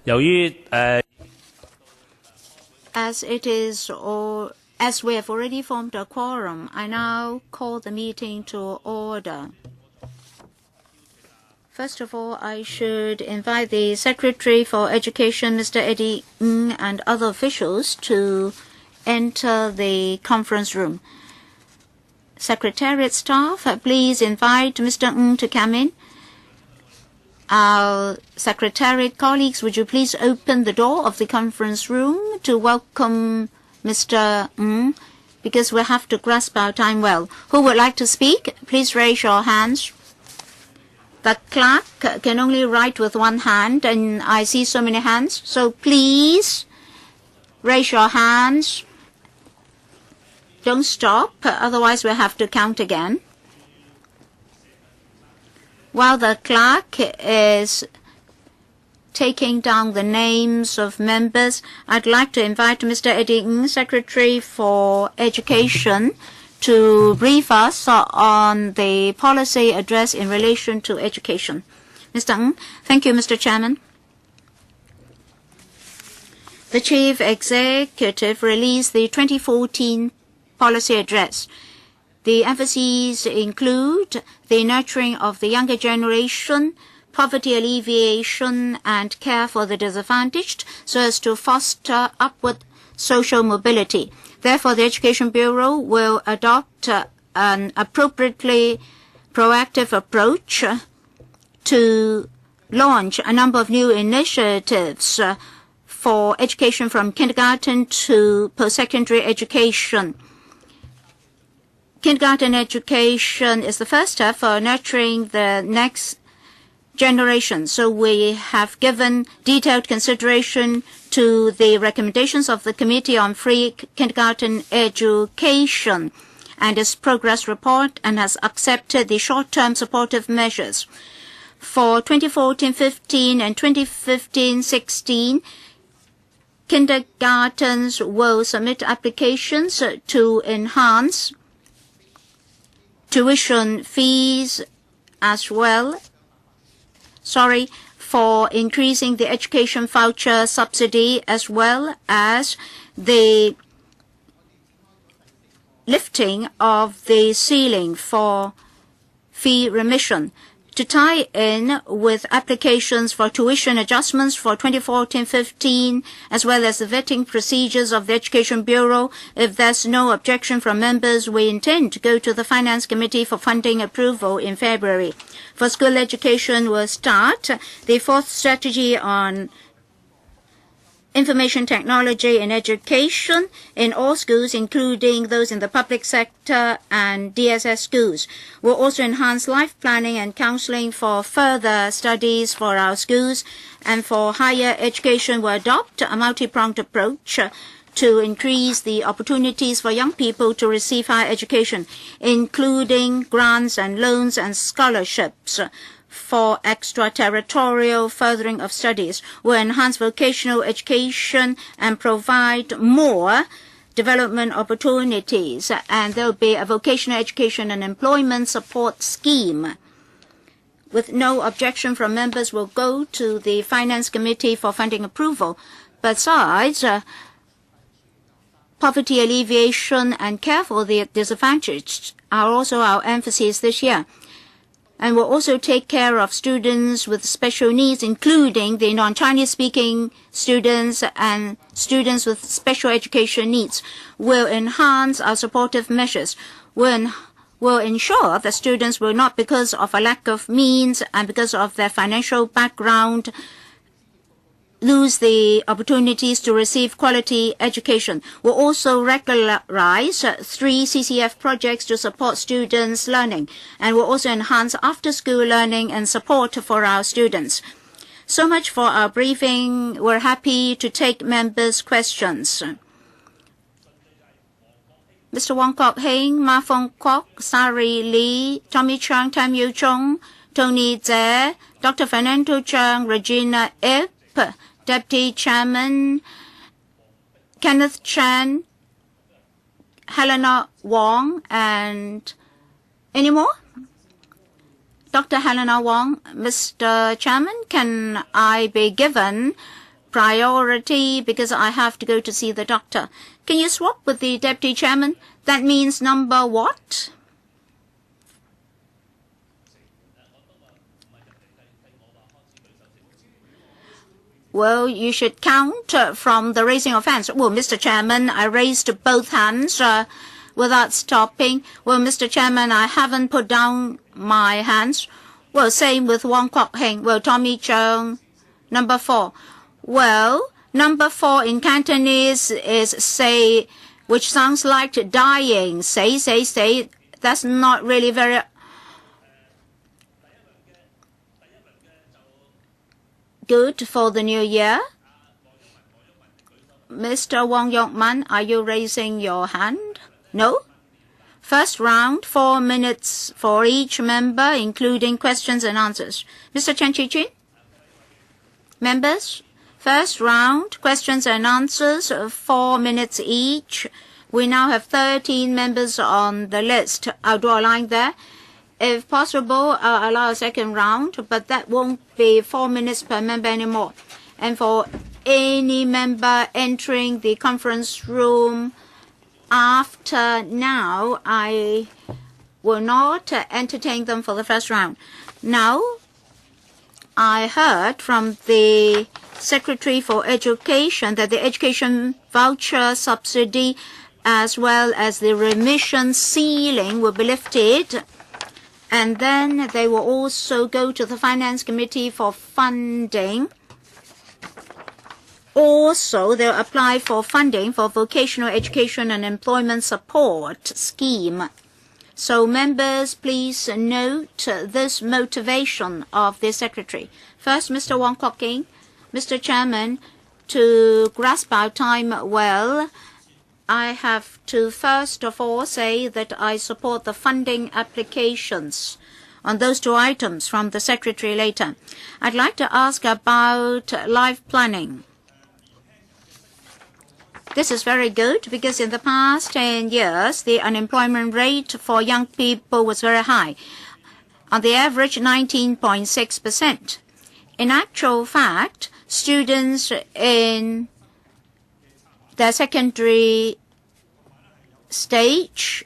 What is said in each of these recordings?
As we have already formed a quorum, I now call the meeting to order. First of all, I should invite the Secretary for Education, Mr. Eddie Ng, and other officials to enter the conference room. Secretariat staff, please invite Mr. Ng to come in. Our Secretariat colleagues, would you please open the door of the conference room to welcome Mr. Ng, because we have to grasp our time well. Who would like to speak? Please raise your hands. The clerk can only write with one hand, and I see so many hands. So please raise your hands. Don't stop, otherwise we'll have to count again. While the clerk is taking down the names of members, I'd like to invite Mr. Eddie Ng, Secretary for Education, to brief us on the policy address in relation to education. Mr. Ng. Thank you, Mr. Chairman. The Chief Executive released the 2014 policy address. The emphases include the nurturing of the younger generation, poverty alleviation, and care for the disadvantaged so as to foster upward social mobility. Therefore, the Education Bureau will adopt an appropriately proactive approach to launch a number of new initiatives for education from kindergarten to post-secondary education. Kindergarten education is the first step for nurturing the next generation. So we have given detailed consideration to the recommendations of the Committee on Free Kindergarten Education and its progress report, and has accepted the short-term supportive measures. For 2014-15 and 2015-16, kindergartens will submit applications to enhance tuition fees as well. For increasing the education voucher subsidy, as well as the lifting of the ceiling for fee remission. To tie in with applications for tuition adjustments for 2014-15, as well as the vetting procedures of the Education Bureau, if there's no objection from members, we intend to go to the Finance Committee for funding approval in February. For school education, we'll start the fourth strategy on information technology in education in all schools, including those in the public sector and DSS schools. We'll also enhance life planning and counseling for further studies for our schools. And for higher education, we'll adopt a multi-pronged approach to increase the opportunities for young people to receive higher education, including grants and loans and scholarships. For extraterritorial furthering of studies, will enhance vocational education and provide more development opportunities. And there will be a vocational education and employment support scheme. With no objection from members, will go to the Finance Committee for funding approval. Besides, poverty alleviation and care for the disadvantaged are also our emphases this year. And will also take care of students with special needs, including the non-Chinese speaking students and students with special education needs. Will enhance our supportive measures. Will ensure that students will not, because of a lack of means and because of their financial background, lose the opportunities to receive quality education. We'll also regularize 3 CCF projects to support students' learning, and we'll also enhance after-school learning and support for our students. So much for our briefing. We're happy to take members' questions. Mr. Wong Kok Heng, Ma Fong Kwok, Sari Lee, Tommy Chang, Tam Yu Chung, Tony Tse, Dr. Fernando Chang, Regina Ip, Deputy Chairman Kenneth Chan, Helena Wong, and any more? Dr. Helena Wong. Mr. Chairman, can I be given priority because I have to go to see the doctor. Can you swap with the Deputy Chairman? That means number what? Well, you should count from the raising of hands. Well, Mr. Chairman, I raised both hands without stopping. Well, Mr. Chairman, I haven't put down my hands. Well, same with Wong Kwok Heng. Well, Tommy Chung, number 4. Well, number 4 in Cantonese is say, which sounds like dying. Say. That's not really very good for the new year. Mr. Wong Yok Man, are you raising your hand? No? First round, 4 minutes for each member, including questions and answers. Mr. Chen Chi-chin? Members, first round, questions and answers, 4 minutes each. We now have 13 members on the list. I'll draw a line there. If possible, I'll allow a second round, but that won't be 4 minutes per member anymore. And for any member entering the conference room after now, I will not entertain them for the first round. Now, I heard from the Secretary for Education that the education voucher subsidy as well as the remission ceiling will be lifted. And then they will also go to the Finance Committee for funding. Also, they'll apply for funding for vocational education and employment support scheme. So members, please note this motivation of the Secretary. First, Mr. Wong Kwok King. Mr. Chairman, to grasp our time well, I have to first of all say that I support the funding applications on those 2 items from the Secretary later. I'd like to ask about life planning. This is very good because in the past 10 years, the unemployment rate for young people was very high, on the average 19.6%. In actual fact, students in the secondary stage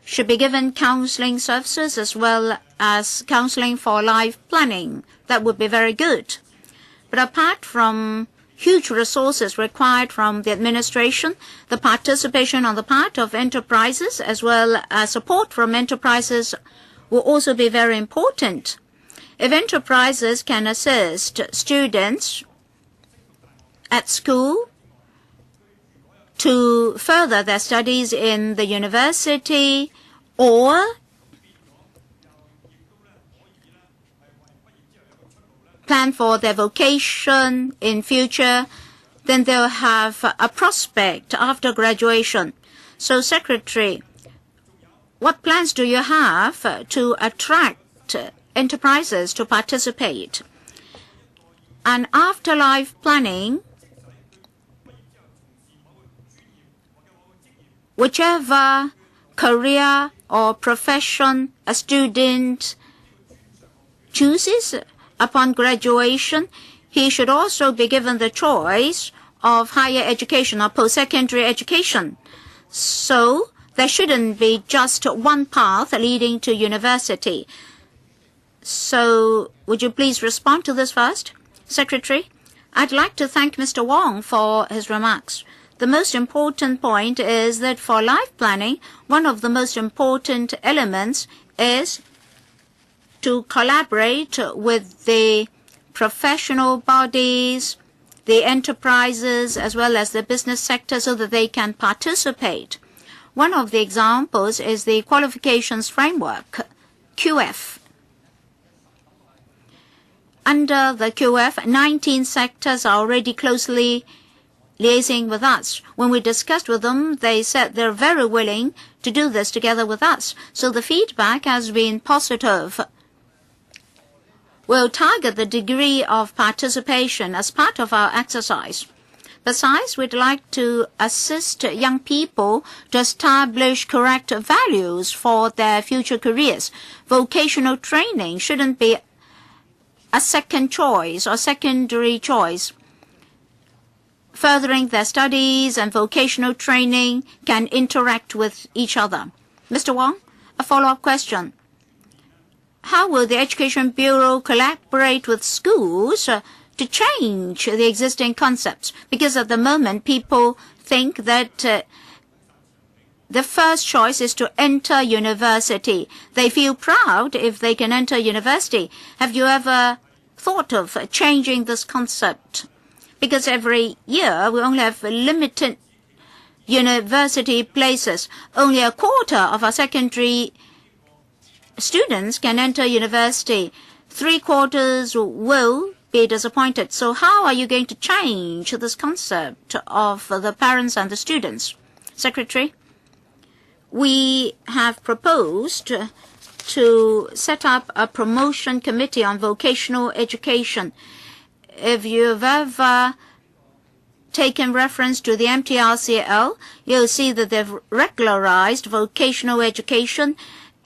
should be given counseling services as well as counseling for life planning. That would be very good. But apart from huge resources required from the administration, the participation on the part of enterprises as well as support from enterprises will also be very important. If enterprises can assist students at school to further their studies in the university or plan for their vocation in future, then they'll have a prospect after graduation. So, Secretary, what plans do you have to attract enterprises to participate? And after life planning, whichever career or profession a student chooses upon graduation, he should also be given the choice of higher education or post-secondary education. So there shouldn't be just one path leading to university. So would you please respond to this first? Secretary, I'd like to thank Mr. Wong for his remarks. The most important point is that for life planning, one of the most important elements is to collaborate with the professional bodies, the enterprises, as well as the business sector so that they can participate. One of the examples is the qualifications framework, QF. Under the QF, 19 sectors are already closely liaising with us. When we discussed with them, they said they're very willing to do this together with us. So the feedback has been positive. We'll target the degree of participation as part of our exercise. Besides, we'd like to assist young people to establish correct values for their future careers. Vocational training shouldn't be a second choice or secondary choice. furthering their studies and vocational training can interact with each other. Mr. Wong, a follow-up question. How will the Education Bureau collaborate with schools to change the existing concepts? Because at the moment, people think that the first choice is to enter university. They feel proud if they can enter university. Have you ever thought of changing this concept? Because every year we only have limited university places. Only a quarter of our secondary students can enter university. 3/4 will be disappointed. So how are you going to change this concept of the parents and the students? Secretary, we have proposed to set up a promotion committee on vocational education. If you've ever taken reference to the MTRCL, you'll see that they've regularized vocational education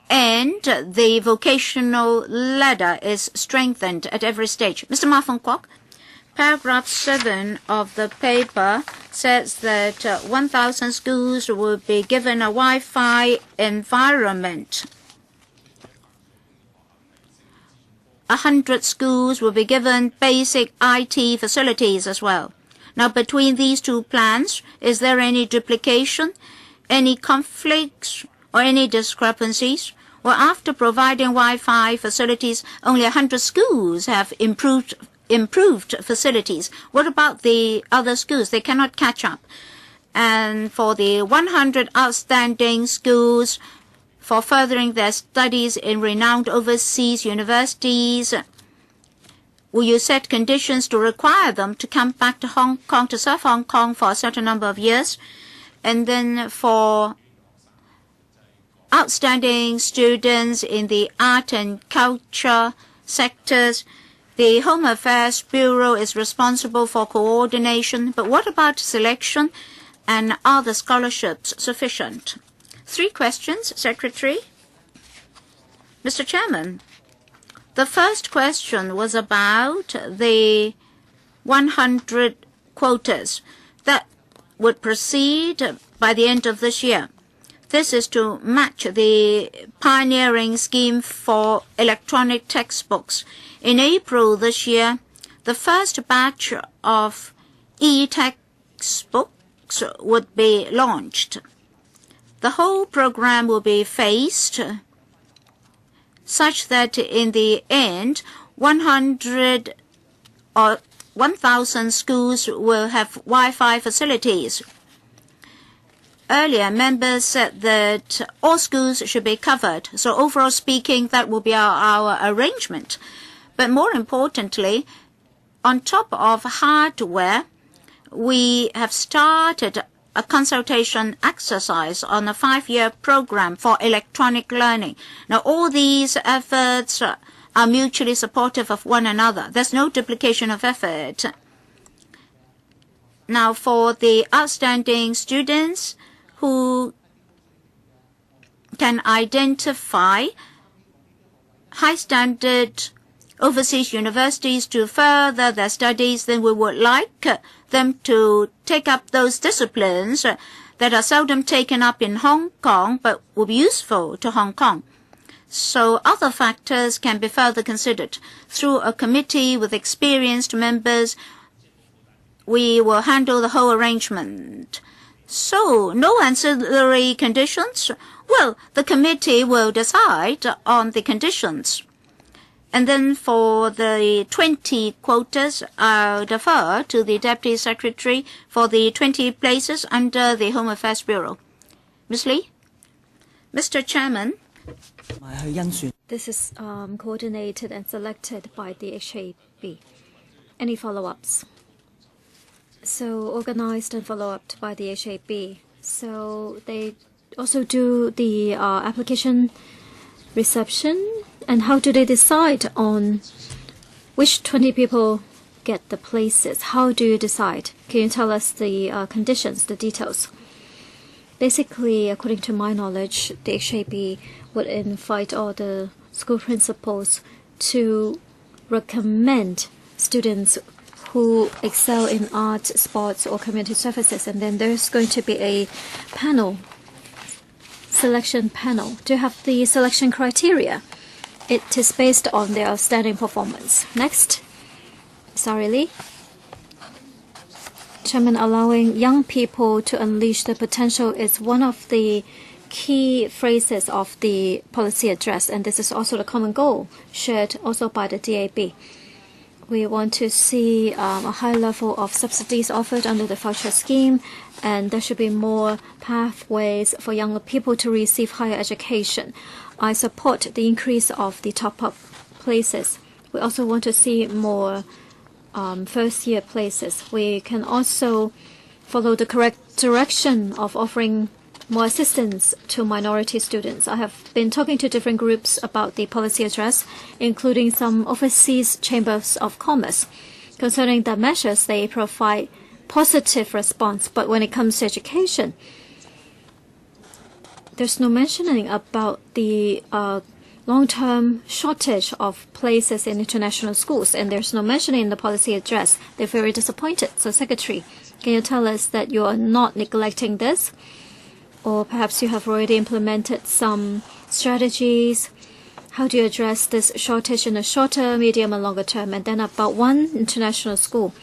and the vocational ladder is strengthened at every stage. Mr. Ma Fong Kwok, paragraph 7 of the paper says that 1,000 schools will be given a Wi-Fi environment. 100 schools will be given basic IT facilities as well. Now, between these two plans, is there any duplication, any conflicts, or any discrepancies? Well, after providing Wi-Fi facilities, only 100 schools have improved facilities. What about the other schools? They cannot catch up. And for the 100 outstanding schools, for furthering their studies in renowned overseas universities, will you set conditions to require them to come back to Hong Kong, to serve Hong Kong for a certain number of years? And then for outstanding students in the art and culture sectors, the Home Affairs Bureau is responsible for coordination. But what about selection, and are the scholarships sufficient? 3 questions, Secretary. Mr. Chairman, the first question was about the 100 quotas that would proceed by the end of this year. This is to match the pioneering scheme for electronic textbooks. In April this year, the first batch of e-textbooks would be launched. The whole program will be phased such that in the end, 100 or 1,000 schools will have Wi-Fi facilities. Earlier, members said that all schools should be covered. So overall speaking, that will be our arrangement. But more importantly, on top of hardware, we have started a consultation exercise on a 5-year program for electronic learning. Now, all these efforts are mutually supportive of one another. There's no duplication of effort. Now, for the outstanding students who can identify high-standard overseas universities to further their studies, then we would like them to take up those disciplines that are seldom taken up in Hong Kong but will be useful to Hong Kong. So other factors can be further considered. Through a committee with experienced members, we will handle the whole arrangement. So, no ancillary conditions? Well, the committee will decide on the conditions. And then for the 20 quotas, I'll defer to the Deputy Secretary for the 20 places under the Home Affairs Bureau. Ms. Lee? Mr. Chairman, this is coordinated and selected by the HAB. Any follow-ups? So organized and follow-up by the HAB. So they also do the application reception. And how do they decide on which 20 people get the places? How do you decide? Can you tell us the conditions, the details? Basically, according to my knowledge, the HAB would invite all the school principals to recommend students who excel in art, sports, or community services. And then there's going to be a panel, selection panel, to have the selection criteria. It is based on their outstanding performance. Next, Sari Lee. Chairman, allowing young people to unleash their potential is one of the key phrases of the policy address, and this is also the common goal shared also by the DAB. We want to see a high level of subsidies offered under the voucher scheme, and there should be more pathways for younger people to receive higher education. I support the increase of the top-up places. We also want to see more first-year places. We can also follow the correct direction of offering more assistance to minority students. I have been talking to different groups about the policy address, including some overseas chambers of commerce, concerning the measures. They provide positive response, but when it comes to education, there's no mentioning about the long-term shortage of places in international schools, and there's no mentioning in the policy address. They're very disappointed. So, Secretary, can you tell us that you are not neglecting this? Or perhaps you have already implemented some strategies. How do you address this shortage in the shorter, medium, and longer term? And then about one international school,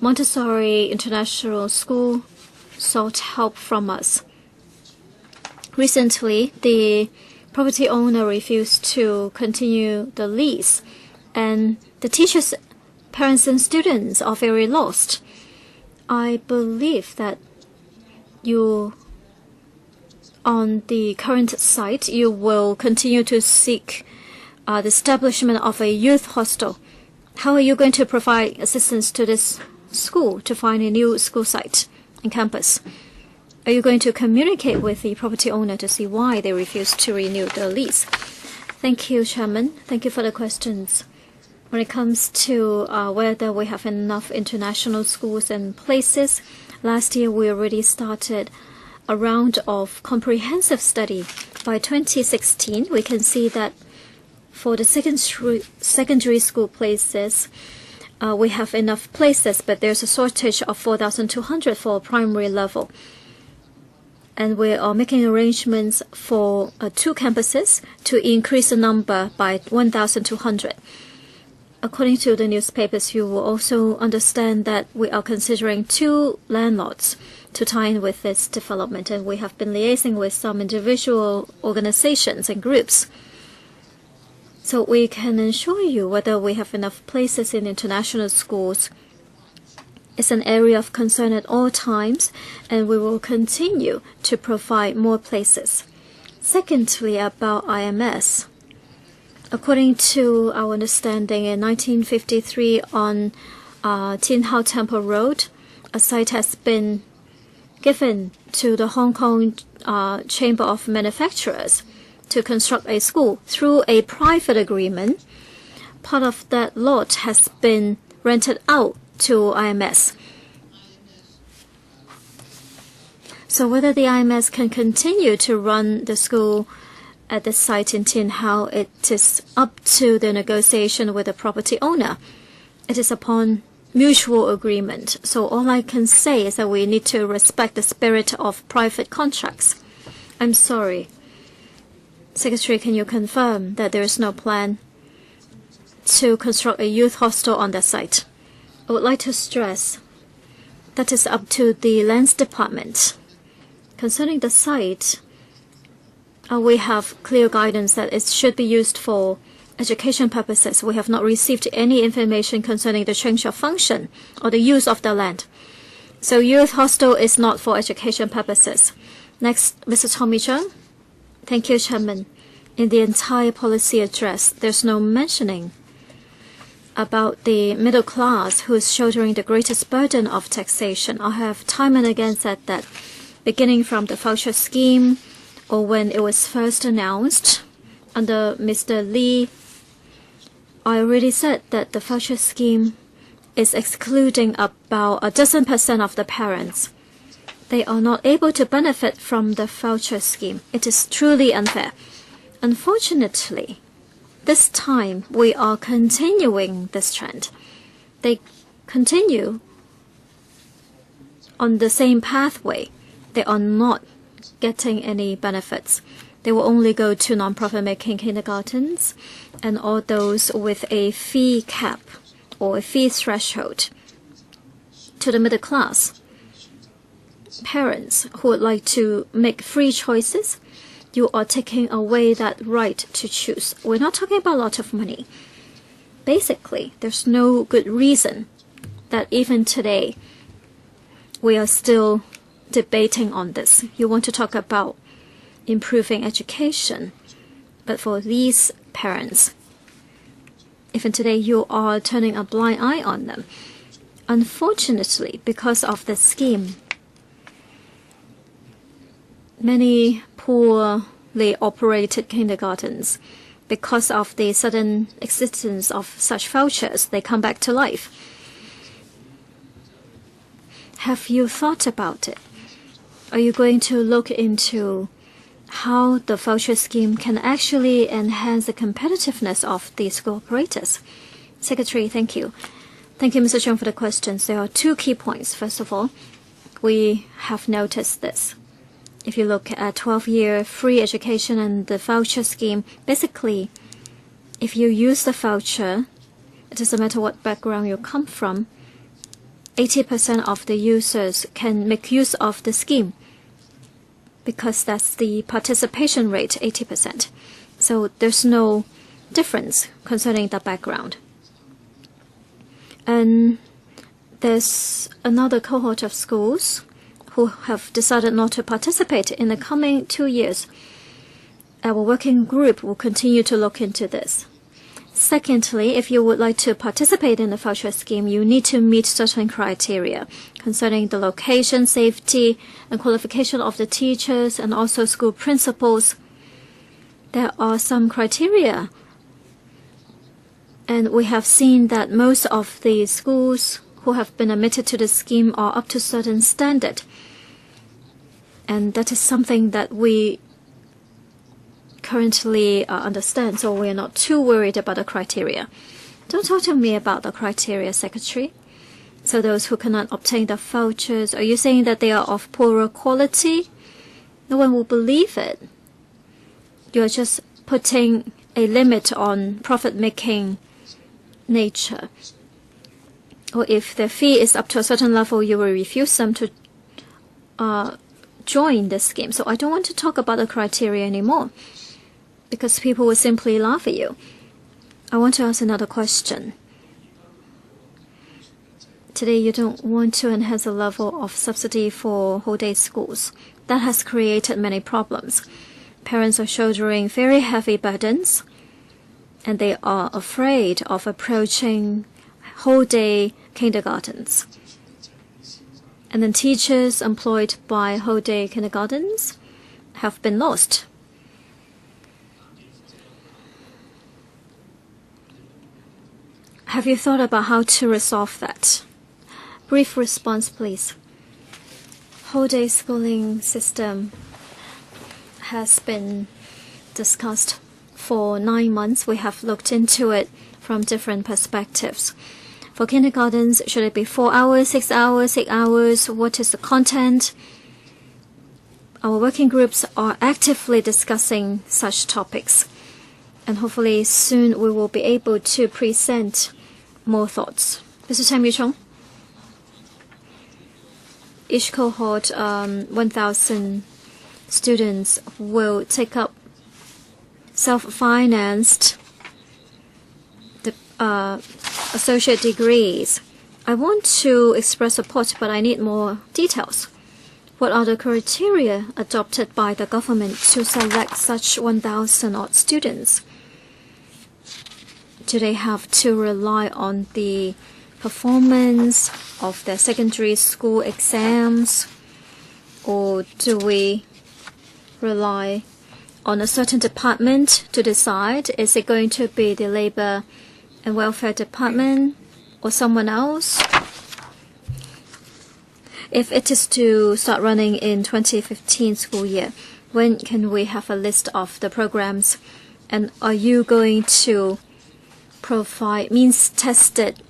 Montessori International School, sought help from us. Recently, the property owner refused to continue the lease, and the teachers, parents, and students are very lost. I believe that you, on the current site, you will continue to seek the establishment of a youth hostel. How are you going to provide assistance to this school to find a new school site and campus? Are you going to communicate with the property owner to see why they refuse to renew the lease? Thank you, Chairman. Thank you for the questions. When it comes to whether we have enough international schools and places, last year we already started a round of comprehensive study. By 2016, we can see that for the secondary school places, we have enough places, but there's a shortage of 4,200 for primary level. And we are making arrangements for 2 campuses to increase the number by 1,200. According to the newspapers, you will also understand that we are considering 2 landlords to tie in with this development, and we have been liaising with some individual organizations and groups. So we can assure you whether we have enough places in international schools. It's an area of concern at all times, and we will continue to provide more places. Secondly, about IMS. According to our understanding, in 1953 on Tin Hau Temple Road, a site has been given to the Hong Kong Chamber of Manufacturers to construct a school through a private agreement. Part of that lot has been rented out to IMS. So whether the IMS can continue to run the school at the site in Tin Hau, it is up to the negotiation with the property owner. It is upon mutual agreement. So all I can say is that we need to respect the spirit of private contracts. I'm sorry. Secretary, can you confirm that there is no plan to construct a youth hostel on that site? I would like to stress that is up to the lands department. Concerning the site, we have clear guidance that it should be used for education purposes. We have not received any information concerning the change of function or the use of the land. So youth hostel is not for education purposes. Next, Mr. Tommy Chung. Thank you, Chairman. In the entire policy address, there's no mentioning about the middle class who is shouldering the greatest burden of taxation. I have time and again said that, beginning from the voucher scheme or when it was first announced under Mr. Lee, I already said that the voucher scheme is excluding about 12% of the parents. They are not able to benefit from the voucher scheme. It is truly unfair. Unfortunately, this time we are continuing this trend. they continue on the same pathway, they are not getting any benefits. They will only go to non-profit making kindergartens and all those with a fee cap or a fee threshold. To the middle class, parents who would like to make free choices, you are taking away that right to choose. We're not talking about a lot of money. Basically, there's no good reason that even today we are still debating on this. You want to talk about improving education, but for these parents, even today you are turning a blind eye on them. Unfortunately, because of the scheme, many poorly operated kindergartens, because of the sudden existence of such vouchers, they come back to life. Have you thought about it? Are you going to look into how the voucher scheme can actually enhance the competitiveness of the school operators? Secretary, thank you. Thank you, Mr. Chung, for the questions. There are two key points. First of all, we have noticed this. If you look at 12-year free education and the voucher scheme, basically, if you use the voucher, it doesn't matter what background you come from, 80% of the users can make use of the scheme because that's the participation rate, 80%. So there's no difference concerning the background. And there's another cohort of schools who have decided not to participate in the coming 2 years. Our working group will continue to look into this. Secondly, if you would like to participate in the voucher scheme, you need to meet certain criteria concerning the location, safety, and qualification of the teachers and also school principals. There are some criteria. And we have seen that most of the schools who have been admitted to the scheme are up to a certain standard. And that is something that we currently understand, so we're not too worried about the criteria. Don't talk to me about the criteria, Secretary. So those who cannot obtain the vouchers, are you saying that they are of poorer quality? No one will believe it. You're just putting a limit on profit-making nature. Or if the fee is up to a certain level, you will refuse them to join the scheme. So I don't want to talk about the criteria anymore, because people will simply laugh at you. I want to ask another question. Today, you don't want to enhance the level of subsidy for whole-day schools. That has created many problems. Parents are shouldering very heavy burdens, and they are afraid of approaching whole-day kindergartens. And then teachers employed by whole-day kindergartens have been lost. Have you thought about how to resolve that? Brief response, please. Whole-day schooling system has been discussed for 9 months. We have looked into it from different perspectives. For kindergartens, should it be 4 hours, 6 hours, 8 hours? What is the content? Our working groups are actively discussing such topics. And hopefully soon we will be able to present more thoughts. Mr. Tam Yu-chung? Each cohort, 1,000 students will take up self-financed associate degrees. I want to express support, but I need more details. What are the criteria adopted by the government to select such 1,000 odd students? Do they have to rely on the performance of their secondary school exams? Or do we rely on a certain department to decide? Is it going to be the Labor and Welfare Department or someone else? If it is to start running in 2015 school year, when can we have a list of the programs? And are you going to provide means-tested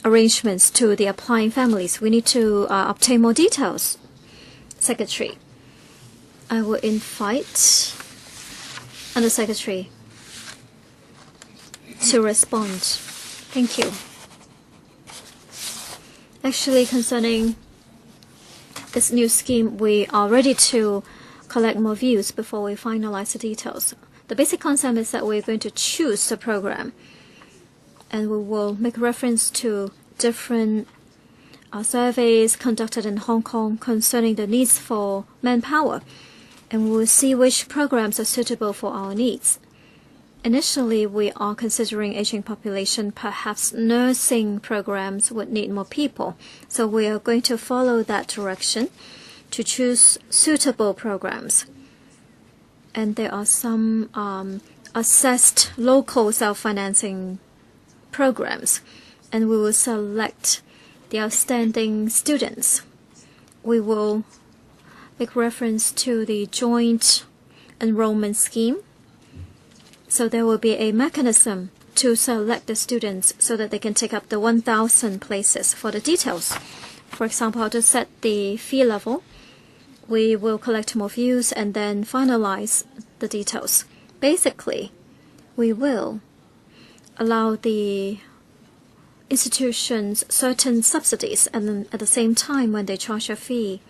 arrangements to the applying families. We need to obtain more details. Secretary, I will invite Under Secretary to respond. Thank you. Actually, concerning this new scheme, we are ready to collect more views before we finalize the details. The basic concept is that we're going to choose the program, and we will make reference to different surveys conducted in Hong Kong concerning the needs for manpower, and we will see which programs are suitable for our needs. Initially, we are considering aging population. Perhaps nursing programs would need more people, so we are going to follow that direction to choose suitable programs. And there are some assessed local self-financing programs, and we will select the outstanding students. We will make reference to the joint enrollment scheme. So there will be a mechanism to select the students so that they can take up the 1,000 places. For the details, for example, how to set the fee level, we will collect more views and then finalize the details. Basically, we will allow the institutions certain subsidies, and then at the same time when they charge a fee,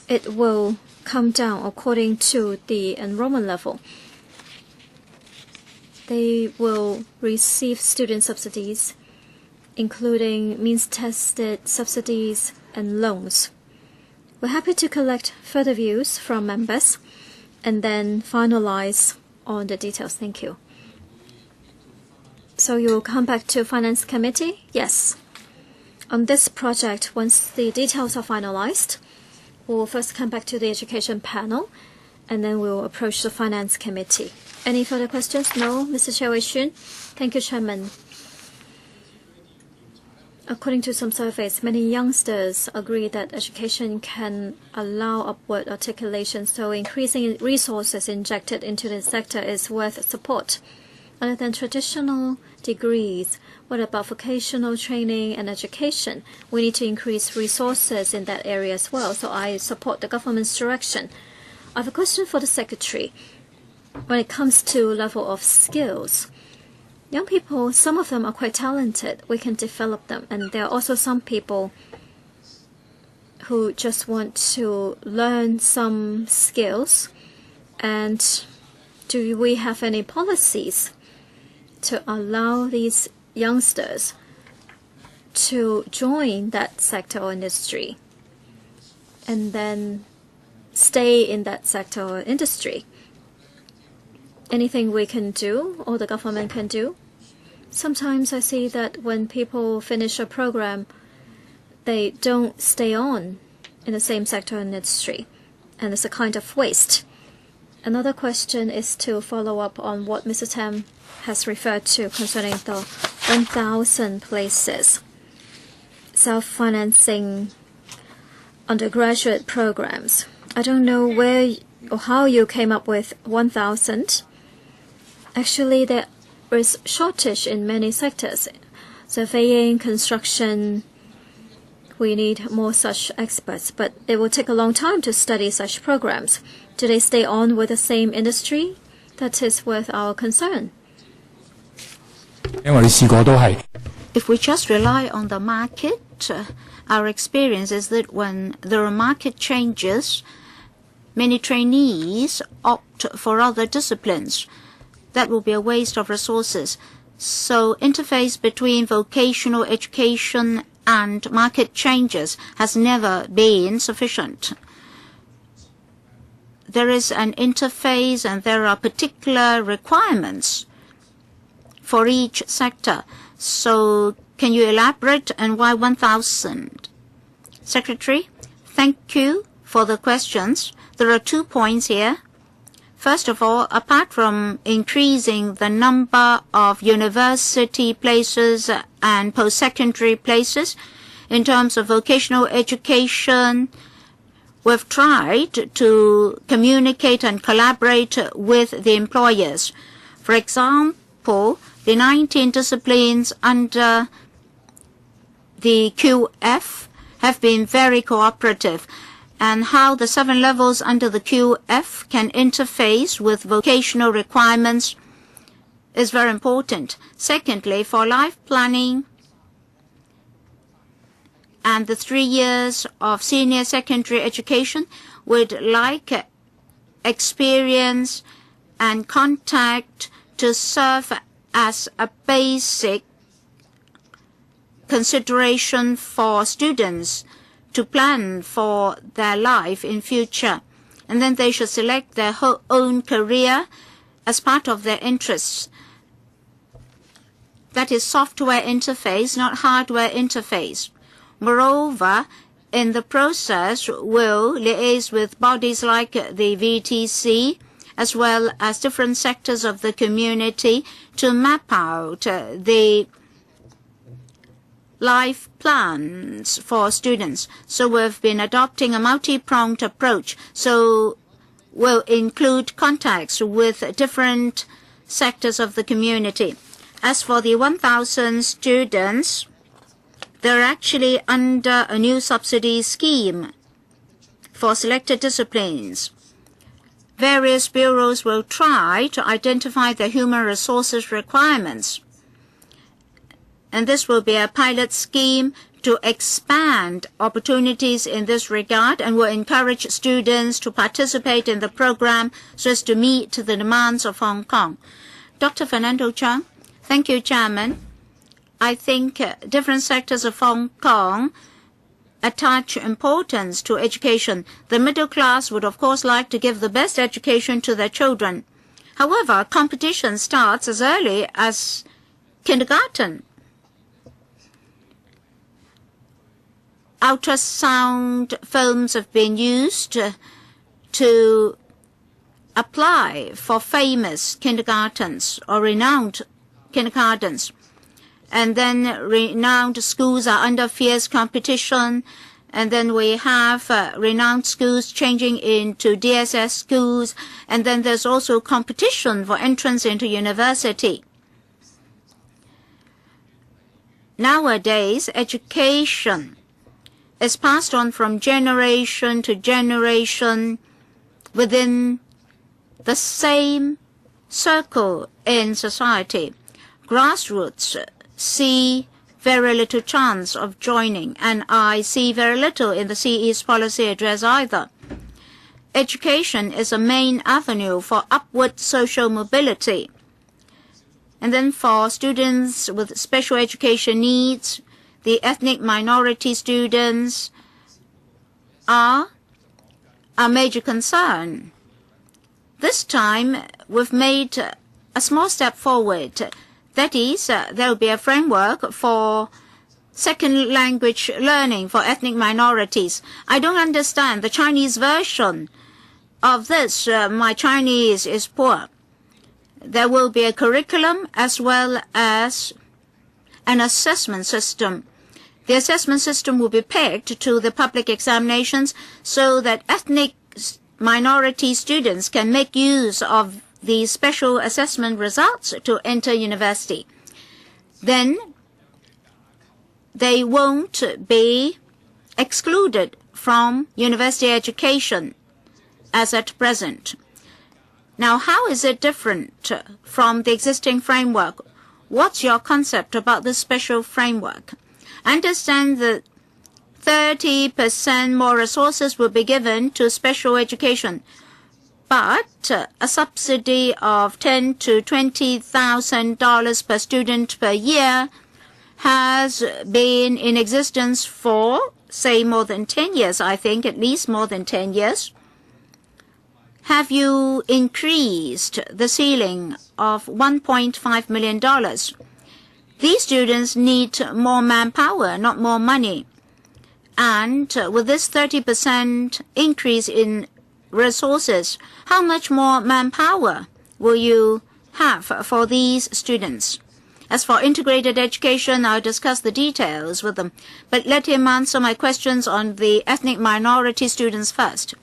it will come down according to the enrollment level. They will receive student subsidies, including means-tested subsidies and loans. We're happy to collect further views from members and then finalize on the details. Thank you. So you will come back to Finance Committee? Yes. On this project, once the details are finalized, we will first come back to the Education Panel, and then we will approach the Finance Committee. Any further questions? No, Mr. Chair Wei-Shun. Thank you, Chairman. According to some surveys, many youngsters agree that education can allow upward articulation, so increasing resources injected into the sector is worth support. Other than traditional degrees, what about vocational training and education? We need to increase resources in that area as well, so I support the government's direction. I have a question for the Secretary. When it comes to level of skills, young people, some of them are quite talented. We can develop them, and there are also some people who just want to learn some skills. And do we have any policies to allow these youngsters to join that sector or industry and then stay in that sector or industry? Anything we can do or the government can do? Sometimes I see that when people finish a program, they don't stay on in the same sector or industry, and it's a kind of waste. Another question is to follow up on what Mr. Tam has referred to concerning the 1,000 places self-financing undergraduate programs. I don't know where or how you came up with 1,000. Actually, there is shortage in many sectors. Surveying, construction, we need more such experts, but it will take a long time to study such programs. Do they stay on with the same industry? That is worth our concern. If we just rely on the market, our experience is that when there are market changes, many trainees opt for other disciplines. That will be a waste of resources. So interface between vocational education and market changes has never been sufficient. There is an interface and there are particular requirements for each sector. So can you elaborate, and why 1,000? Secretary, thank you for the questions. There are 2 points here. First of all, apart from increasing the number of university places and post-secondary places, in terms of vocational education, we've tried to communicate and collaborate with the employers. For example, the the 19 disciplines under the QF have been very cooperative, and how the 7 levels under the QF can interface with vocational requirements is very important. Secondly, for life planning and the 3 years of senior secondary education, we'd like experience and contact to serve as a basic consideration for students to plan for their life in future. And then they should select their own career as part of their interests. That is software interface, not hardware interface. Moreover, in the process, we'll liaise with bodies like the VTC as well as different sectors of the community to map out the life plans for students. So we've been adopting a multi-pronged approach. So we'll include contacts with different sectors of the community. As for the 1,000 students, they're actually under a new subsidy scheme for selected disciplines. Various bureaus will try to identify the human resources requirements. And this will be a pilot scheme to expand opportunities in this regard, and will encourage students to participate in the program so as to meet the demands of Hong Kong. Dr. Fernando Cheung. Thank you, Chairman. I think different sectors of Hong Kong attach importance to education. The middle class would, of course, like to give the best education to their children. However, competition starts as early as kindergarten. Ultrasound films have been used to apply for famous kindergartens or renowned kindergartens. And then renowned schools are under fierce competition. And then we have renowned schools changing into DSS schools. And then there's also competition for entrance into university. Nowadays, education is passed on from generation to generation within the same circle in society. Grassroots see very little chance of joining, and I see very little in the CE's policy address either. Education is a main avenue for upward social mobility. And then for students with special education needs, the ethnic minority students are a major concern. This time, we've made a small step forward. That is, there will be a framework for second language learning for ethnic minorities. I don't understand the Chinese version of this. My Chinese is poor. There will be a curriculum as well as an assessment system. The assessment system will be pegged to the public examinations so that ethnic minority students can make use of the special assessment results to enter university. Then they won't be excluded from university education as at present. Now, how is it different from the existing framework? What's your concept about this special framework? I understand that 30% more resources will be given to special education, but a subsidy of $10,000 to $20,000 per student per year has been in existence for, say, more than 10 years, I think, at least more than 10 years. Have you increased the ceiling of $1.5 million? These students need more manpower, not more money. And with this 30% increase in resources, how much more manpower will you have for these students? As for integrated education, I'll discuss the details with them. But let him answer my questions on the ethnic minority students first.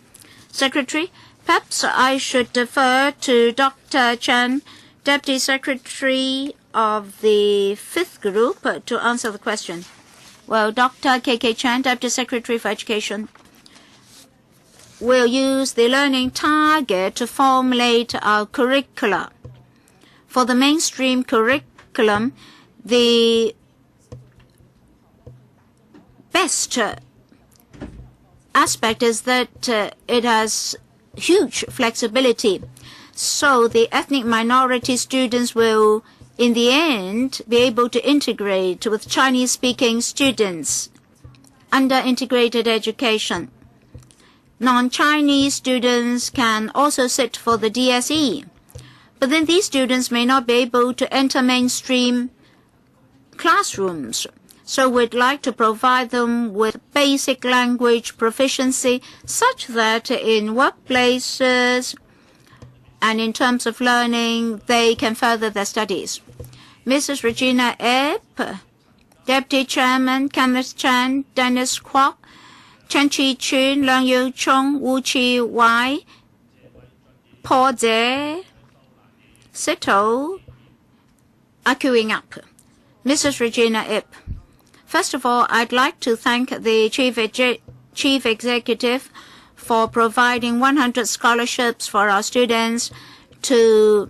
Secretary, perhaps I should defer to Dr. Chen, Deputy Secretary of the fifth group to answer the question. Well, Dr. K.K. Chan, Deputy Secretary for Education, will use the learning target to formulate our curricula. For the mainstream curriculum, the best aspect is that it has huge flexibility. So the ethnic minority students will, in the end, be able to integrate with Chinese-speaking students under integrated education. Non-Chinese students can also sit for the DSE, but then these students may not be able to enter mainstream classrooms. So we'd like to provide them with basic language proficiency such that in workplaces and in terms of learning, they can further their studies. Mrs. Regina Ip, Deputy Chairman, Kenneth Chan, Dennis Kwok, Chen Chi-chun, Leung Yu-chung, Wu Chi-wai, Paul Tse, Sito are queuing up. Mrs. Regina Ip. First of all, I'd like to thank the Chief Executive for providing 100 scholarships for our students to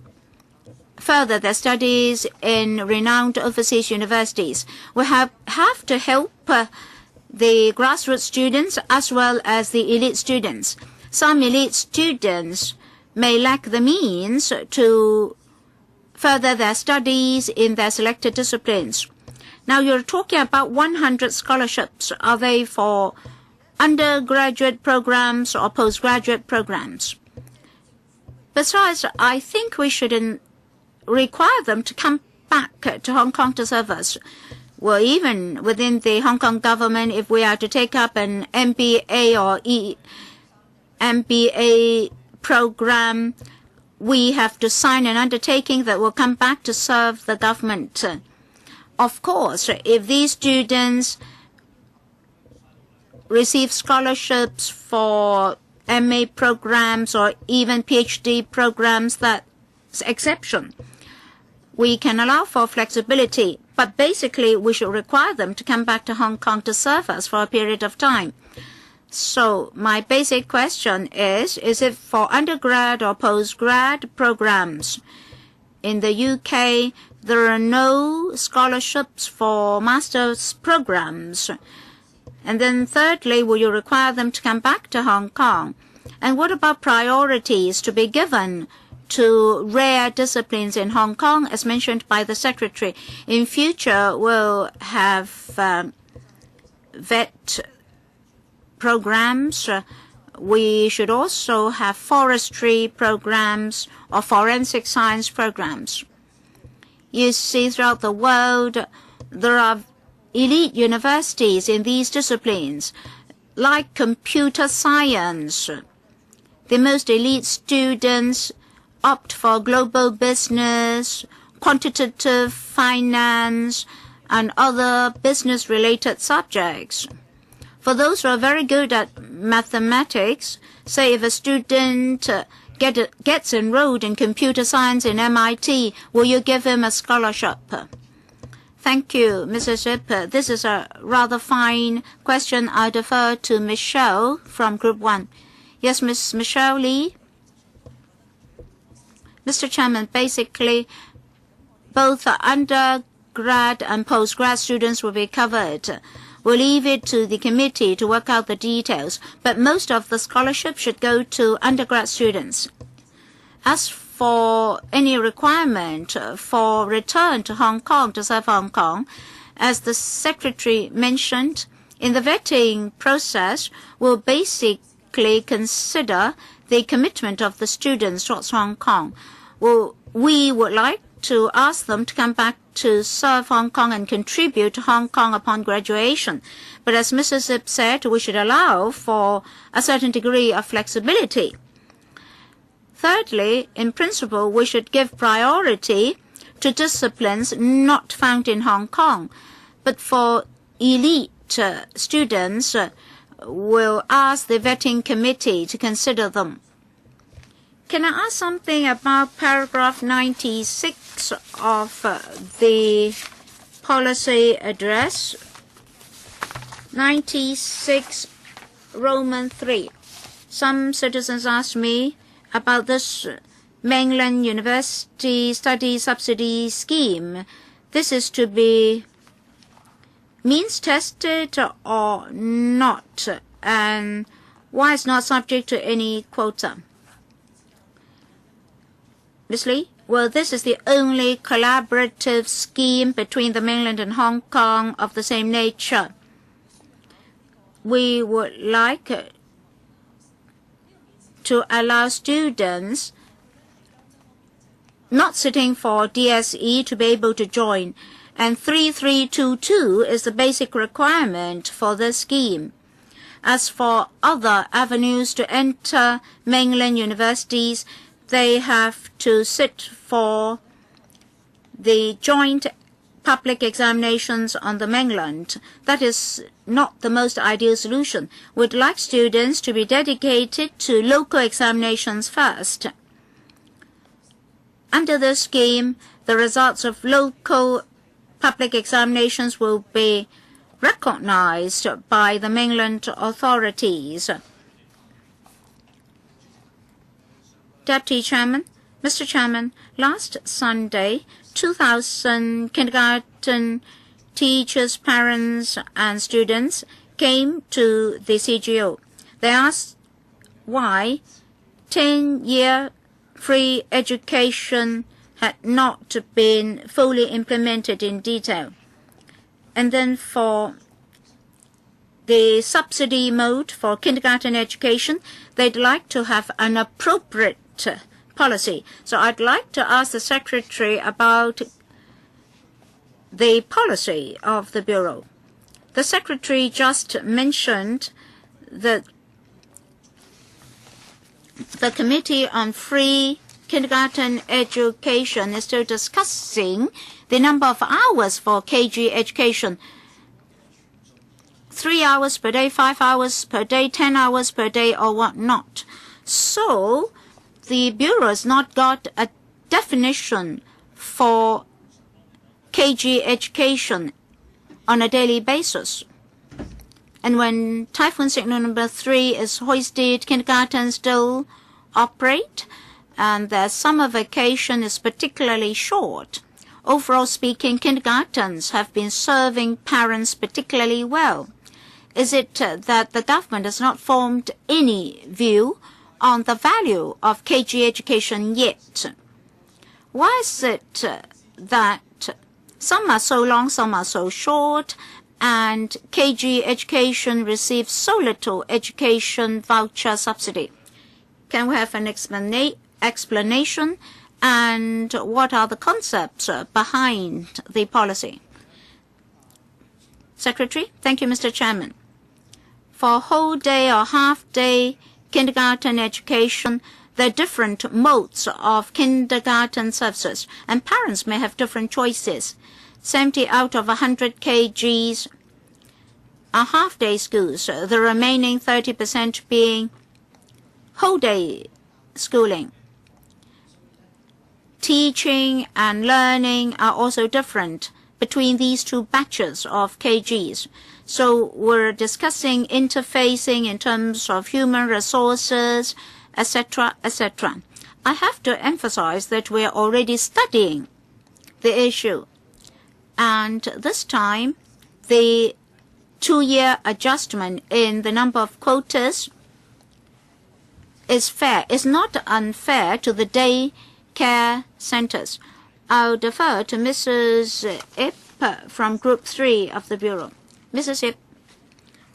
further their studies in renowned overseas universities. We have to help the grassroots students as well as the elite students. Some elite students may lack the means to further their studies in their selected disciplines. Now you're talking about 100 scholarships. Are they for undergraduate programs or postgraduate programs? Besides, I think we shouldn't require them to come back to Hong Kong to serve us. Well, even within the Hong Kong government, if we are to take up an MBA or MBA program, we have to sign an undertaking that will come back to serve the government. Of course, if these students receive scholarships for MA programs or even PhD programs, that's exception. We can allow for flexibility, but basically we should require them to come back to Hong Kong to serve us for a period of time. So my basic question is it for undergrad or postgrad programs? In the UK, there are no scholarships for master's programs. And then thirdly, will you require them to come back to Hong Kong? And what about priorities to be given to rare disciplines in Hong Kong, as mentioned by the Secretary? In future, we'll have vet programs. We should also have forestry programs or forensic science programs. You see, throughout the world, there are elite universities in these disciplines, like computer science. The most elite students opt for global business, quantitative finance, and other business-related subjects. For those who are very good at mathematics, say if a student gets enrolled in computer science in MIT, will you give him a scholarship? Thank you, Mrs. Ip. This is a rather fine question. I defer to Michelle from Group 1. Yes, Ms. Michelle Lee. Mr. Chairman, basically, both undergrad and postgrad students will be covered. We'll leave it to the committee to work out the details, but most of the scholarships should go to undergrad students. As for any requirement for return to Hong Kong to serve Hong Kong, as the Secretary mentioned, in the vetting process, we'll basically consider the commitment of the students towards Hong Kong. Well, we would like to ask them to come back to serve Hong Kong and contribute to Hong Kong upon graduation. But as Mrs. Ip said, we should allow for a certain degree of flexibility. Thirdly, in principle, we should give priority to disciplines not found in Hong Kong. But for elite students, we'll ask the vetting committee to consider them. Can I ask something about paragraph 96 of the policy address? 96 Roman 3. Some citizens asked me about this mainland university study subsidy scheme. This is to be means tested or not, and why it's not subject to any quota? Ms. Lee? Well, this is the only collaborative scheme between the mainland and Hong Kong of the same nature. We would like to allow students not sitting for DSE to be able to join, and 3322 is the basic requirement for this scheme. As for other avenues to enter mainland universities, they have to sit for the joint public examinations on the mainland. That is not the most ideal solution. We'd like students to be dedicated to local examinations first. Under this scheme, the results of local public examinations will be recognized by the mainland authorities. Deputy Chairman, Mr. Chairman, last Sunday, 2,000 kindergarten teachers, parents, and students came to the CGO. They asked why 10-year free education had not been fully implemented in detail. And then for the subsidy mode for kindergarten education, they'd like to have an appropriate policy. So I'd like to ask the Secretary about the policy of the Bureau. The Secretary just mentioned that the Committee on Free Kindergarten Education is still discussing the number of hours for KG education. 3 hours per day, 5 hours per day, 10 hours per day, or whatnot. So the Bureau has not got a definition for KG education on a daily basis. And when Typhoon Signal number 3 is hoisted, kindergarten still operate, and the summer vacation is particularly short. Overall speaking, kindergartens have been serving parents particularly well. Is it that the government has not formed any view on the value of KG education yet? Why is it that some are so long, some are so short, and KG education receives so little education voucher subsidy? Can we have an explanation, and what are the concepts behind the policy? Secretary? Thank you, Mr. Chairman. For whole day or half day kindergarten education, there are different modes of kindergarten services, and parents may have different choices. 70 out of 100 KGs are half-day schools, the remaining 30% being whole-day schooling. Teaching and learning are also different between these two batches of KGs. So we're discussing interfacing in terms of human resources, etc., etc. I have to emphasize that we're already studying the issue. And this time, the 2-year adjustment in the number of quotas is fair. It's not unfair to the day care centers. I'll defer to Mrs. Ip from Group 3 of the Bureau. Mrs. Ip,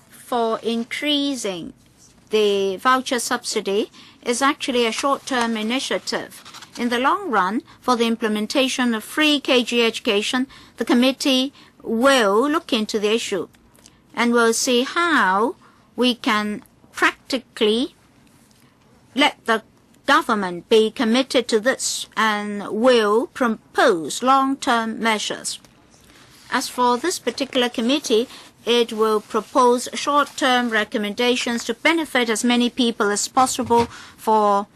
for increasing the voucher subsidy is actually a short-term initiative. In the long run, for the implementation of free KG education, the committee will look into the issue and will see how we can practically let the government be committed to this and will propose long-term measures. As for this particular committee, it will propose short-term recommendations to benefit as many people as possible for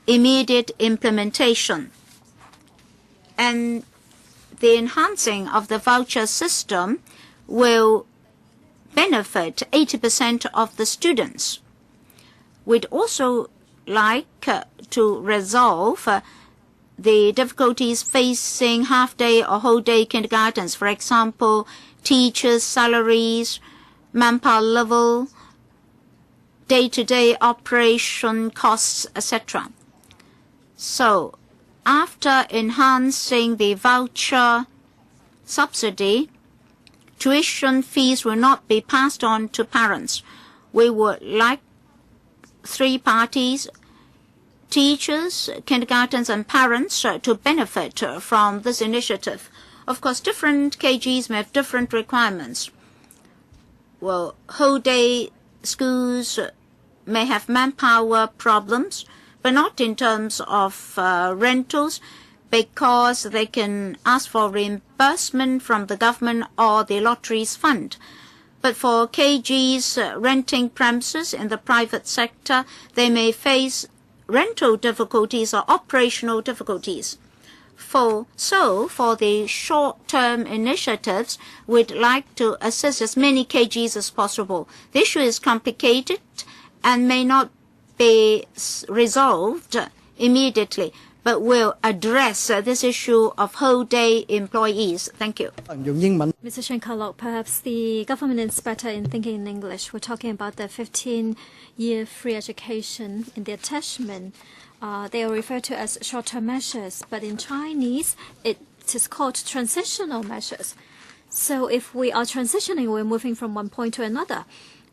immediate implementation. And the enhancing of the voucher system will benefit 80% of the students. We'd also like to resolve the difficulties facing half-day or whole-day kindergartens. For example, teachers' salaries, manpower level, day-to-day operation costs, etc. So, after enhancing the voucher subsidy, tuition fees will not be passed on to parents. We would like three parties, teachers, kindergartens, and parents to benefit from this initiative. Of course, different KGs may have different requirements. Well, whole-day schools may have manpower problems, but not in terms of rentals, because they can ask for reimbursement from the government or the lotteries fund. But for KGs renting premises in the private sector, they may face rental difficulties or operational difficulties. For the short-term initiatives, we'd like to assist as many KGs as possible. The issue is complicated and may not be resolved immediately, but we'll address this issue of whole-day employees. Thank you. Mr. Shenkalok, perhaps the government is better in thinking in English. We're talking about the 15-year free education in the attachment. They are referred to as short-term measures, but in Chinese, it is called transitional measures. So if we are transitioning, we're moving from one point to another.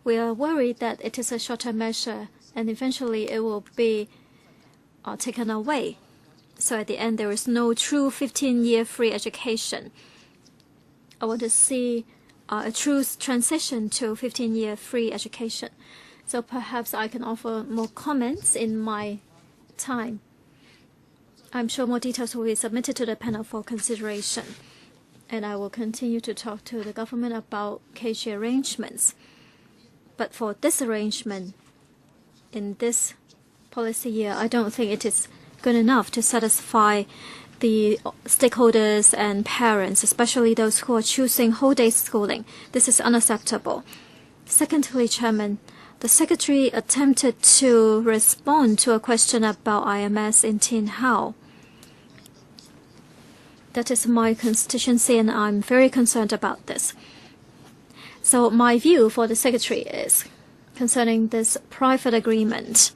We are worried that it is a short-term measure, and eventually it will be taken away. So at the end, there is no true 15-year free education. I want to see a true transition to 15-year free education. So perhaps I can offer more comments in my time. I'm sure more details will be submitted to the panel for consideration. And I will continue to talk to the government about KG arrangements. But for this arrangement, in this policy year, I don't think it is good enough to satisfy the stakeholders and parents, especially those who are choosing whole-day schooling. This is unacceptable. Secondly, Chairman, the Secretary attempted to respond to a question about IMS in Tin Hao. That is my constituency, and I'm very concerned about this. So my view for the Secretary is concerning this private agreement.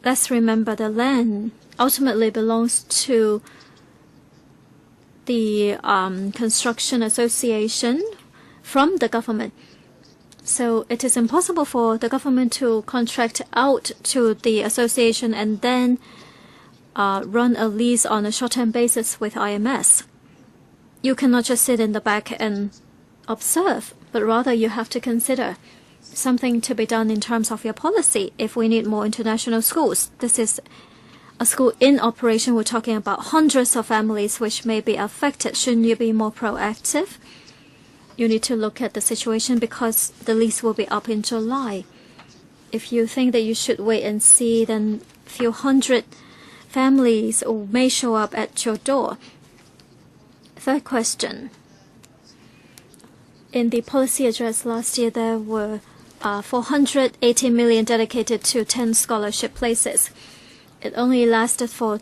Let's remember the land ultimately belongs to the construction association from the government. So it is impossible for the government to contract out to the association and then run a lease on a short-term basis with IMS. You cannot just sit in the back and observe, but rather you have to consider something to be done in terms of your policy. If we need more international schools, this is a school in operation. We're talking about hundreds of families which may be affected. Shouldn't you be more proactive? You need to look at the situation because the lease will be up in July. If you think that you should wait and see, then a few hundred families may show up at your door. Third question. In the policy address last year, there were 480 million dedicated to 10 scholarship places. It only lasted for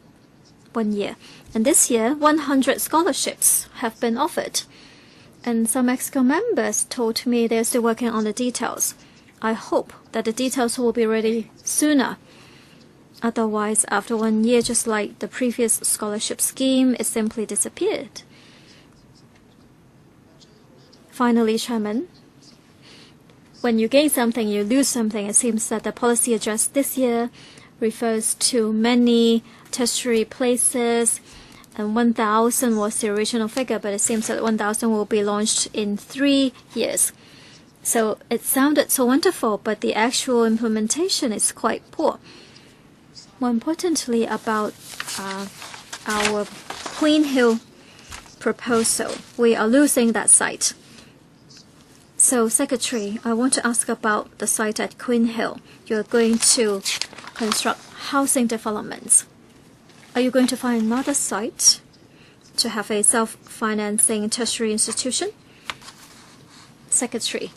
1 year. And this year, 100 scholarships have been offered. And some EXCO members told me they're still working on the details. I hope that the details will be ready sooner. Otherwise, after 1 year, just like the previous scholarship scheme, it simply disappeared. Finally, Chairman, when you gain something, you lose something. It seems that the policy address this year refers to many tertiary places, and 1,000 was the original figure, but it seems that 1,000 will be launched in 3 years. So it sounded so wonderful, but the actual implementation is quite poor. More importantly, about our Queen Hill proposal, we are losing that site. So, Secretary, I want to ask about the site at Queen Hill. You're going to construct housing developments. Are you going to find another site to have a self-financing tertiary institution? Secretary.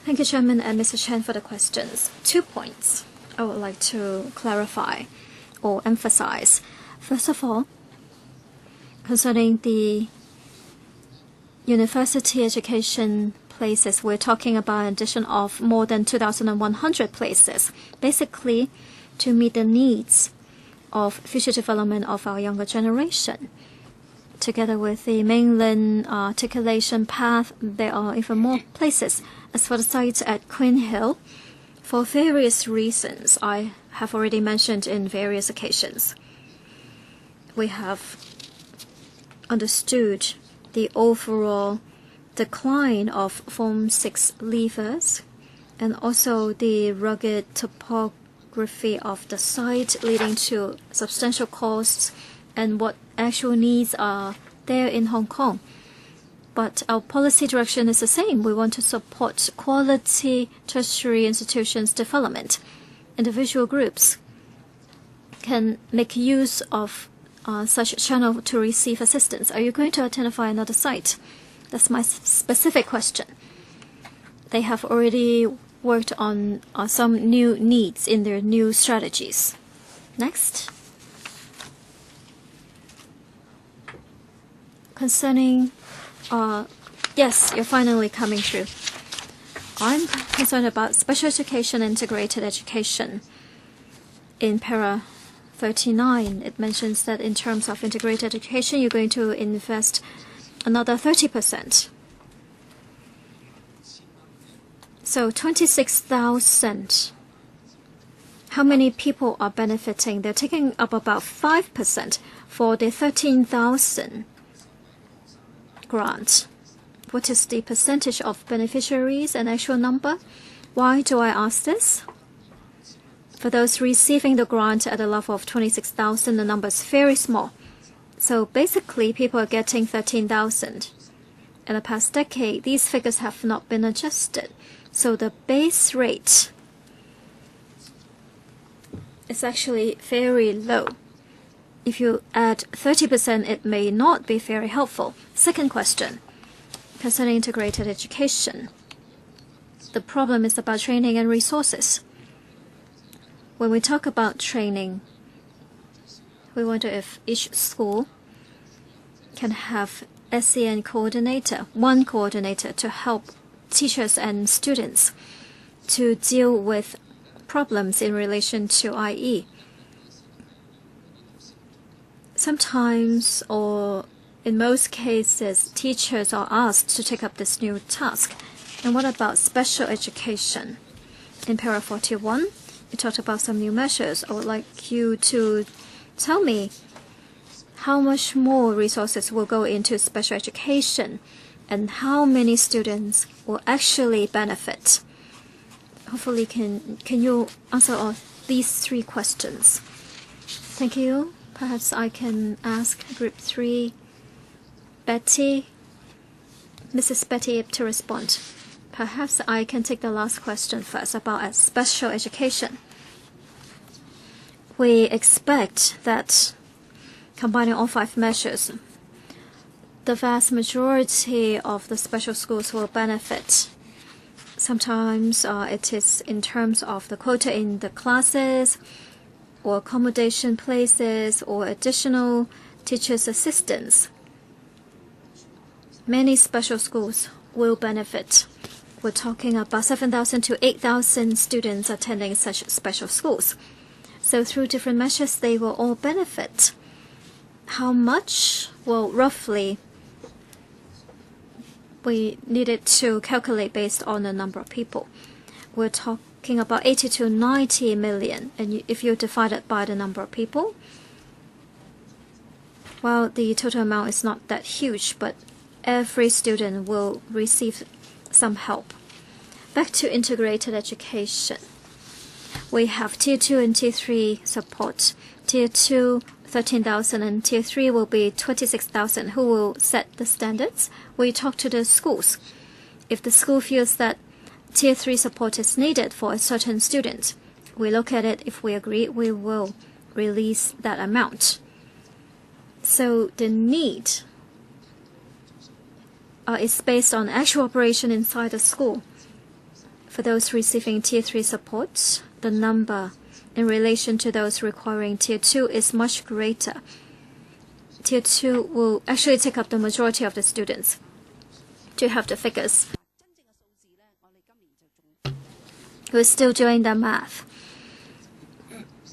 Thank you, Chairman and Mr. Chen, for the questions. 2 points I would like to clarify or emphasize. First of all, concerning the university education places, we're talking about an addition of more than 2,100 places, basically to meet the needs of future development of our younger generation. Together with the mainland articulation path, there are even more places. As for the sites at Queen Hill, for various reasons I have already mentioned in various occasions, we have understood the overall decline of Form 6 leavers and also the rugged topography of the site leading to substantial costs and what actual needs are there in Hong Kong. But our policy direction is the same. We want to support quality tertiary institutions development. Individual groups can make use of such channel to receive assistance. Are you going to identify another site? That's my specific question. They have already worked on some new needs in their new strategies. Next. Concerning, yes, you're finally coming through. I'm concerned about special education, integrated education. In para 39, it mentions that in terms of integrated education, you're going to invest another 30%. So 26,000. How many people are benefiting? They're taking up about 5% for the 13,000 grant. What is the percentage of beneficiaries and actual number? Why do I ask this? For those receiving the grant at a level of 26,000, the number is very small. So basically, people are getting 13,000. In the past decade, these figures have not been adjusted. So the base rate is actually very low. If you add 30%, it may not be very helpful. Second question, concerning integrated education. The problem is about training and resources. When we talk about training, we wonder if each school can have SEN coordinator, one coordinator to help teachers and students to deal with problems in relation to IE. Sometimes, or in most cases, teachers are asked to take up this new task. And what about special education? In para 41, you talked about some new measures. I would like you to tell me how much more resources will go into special education and how many students will actually benefit. Hopefully, can you answer all these 3 questions? Thank you. Perhaps I can ask Group 3, Betty, Mrs. Betty, to respond. Perhaps I can take the last question first about special education. We expect that combining all 5 measures, the vast majority of the special schools will benefit. Sometimes it is in terms of the quota in the classes, or accommodation places, or additional teachers' assistants. Many special schools will benefit. We're talking about 7,000 to 8,000 students attending such special schools. So through different measures, they will all benefit. How much? Well, roughly, we needed to calculate based on the number of people. We're talking about 80 to 90 million. And if you divide it by the number of people, well, the total amount is not that huge, but every student will receive some help. Back to integrated education. We have Tier 2 and Tier 3 support. Tier 2, 13,000, and Tier 3 will be 26,000. Who will set the standards? We talk to the schools. If the school feels that Tier 3 support is needed for a certain student, We look at it. If we agree, we will release that amount. So the need is based on actual operation inside the school. For those receiving Tier 3 support, the number in relation to those requiring Tier 2 is much greater. Tier 2 will actually take up the majority of the students. To have the figures, we're still doing the math.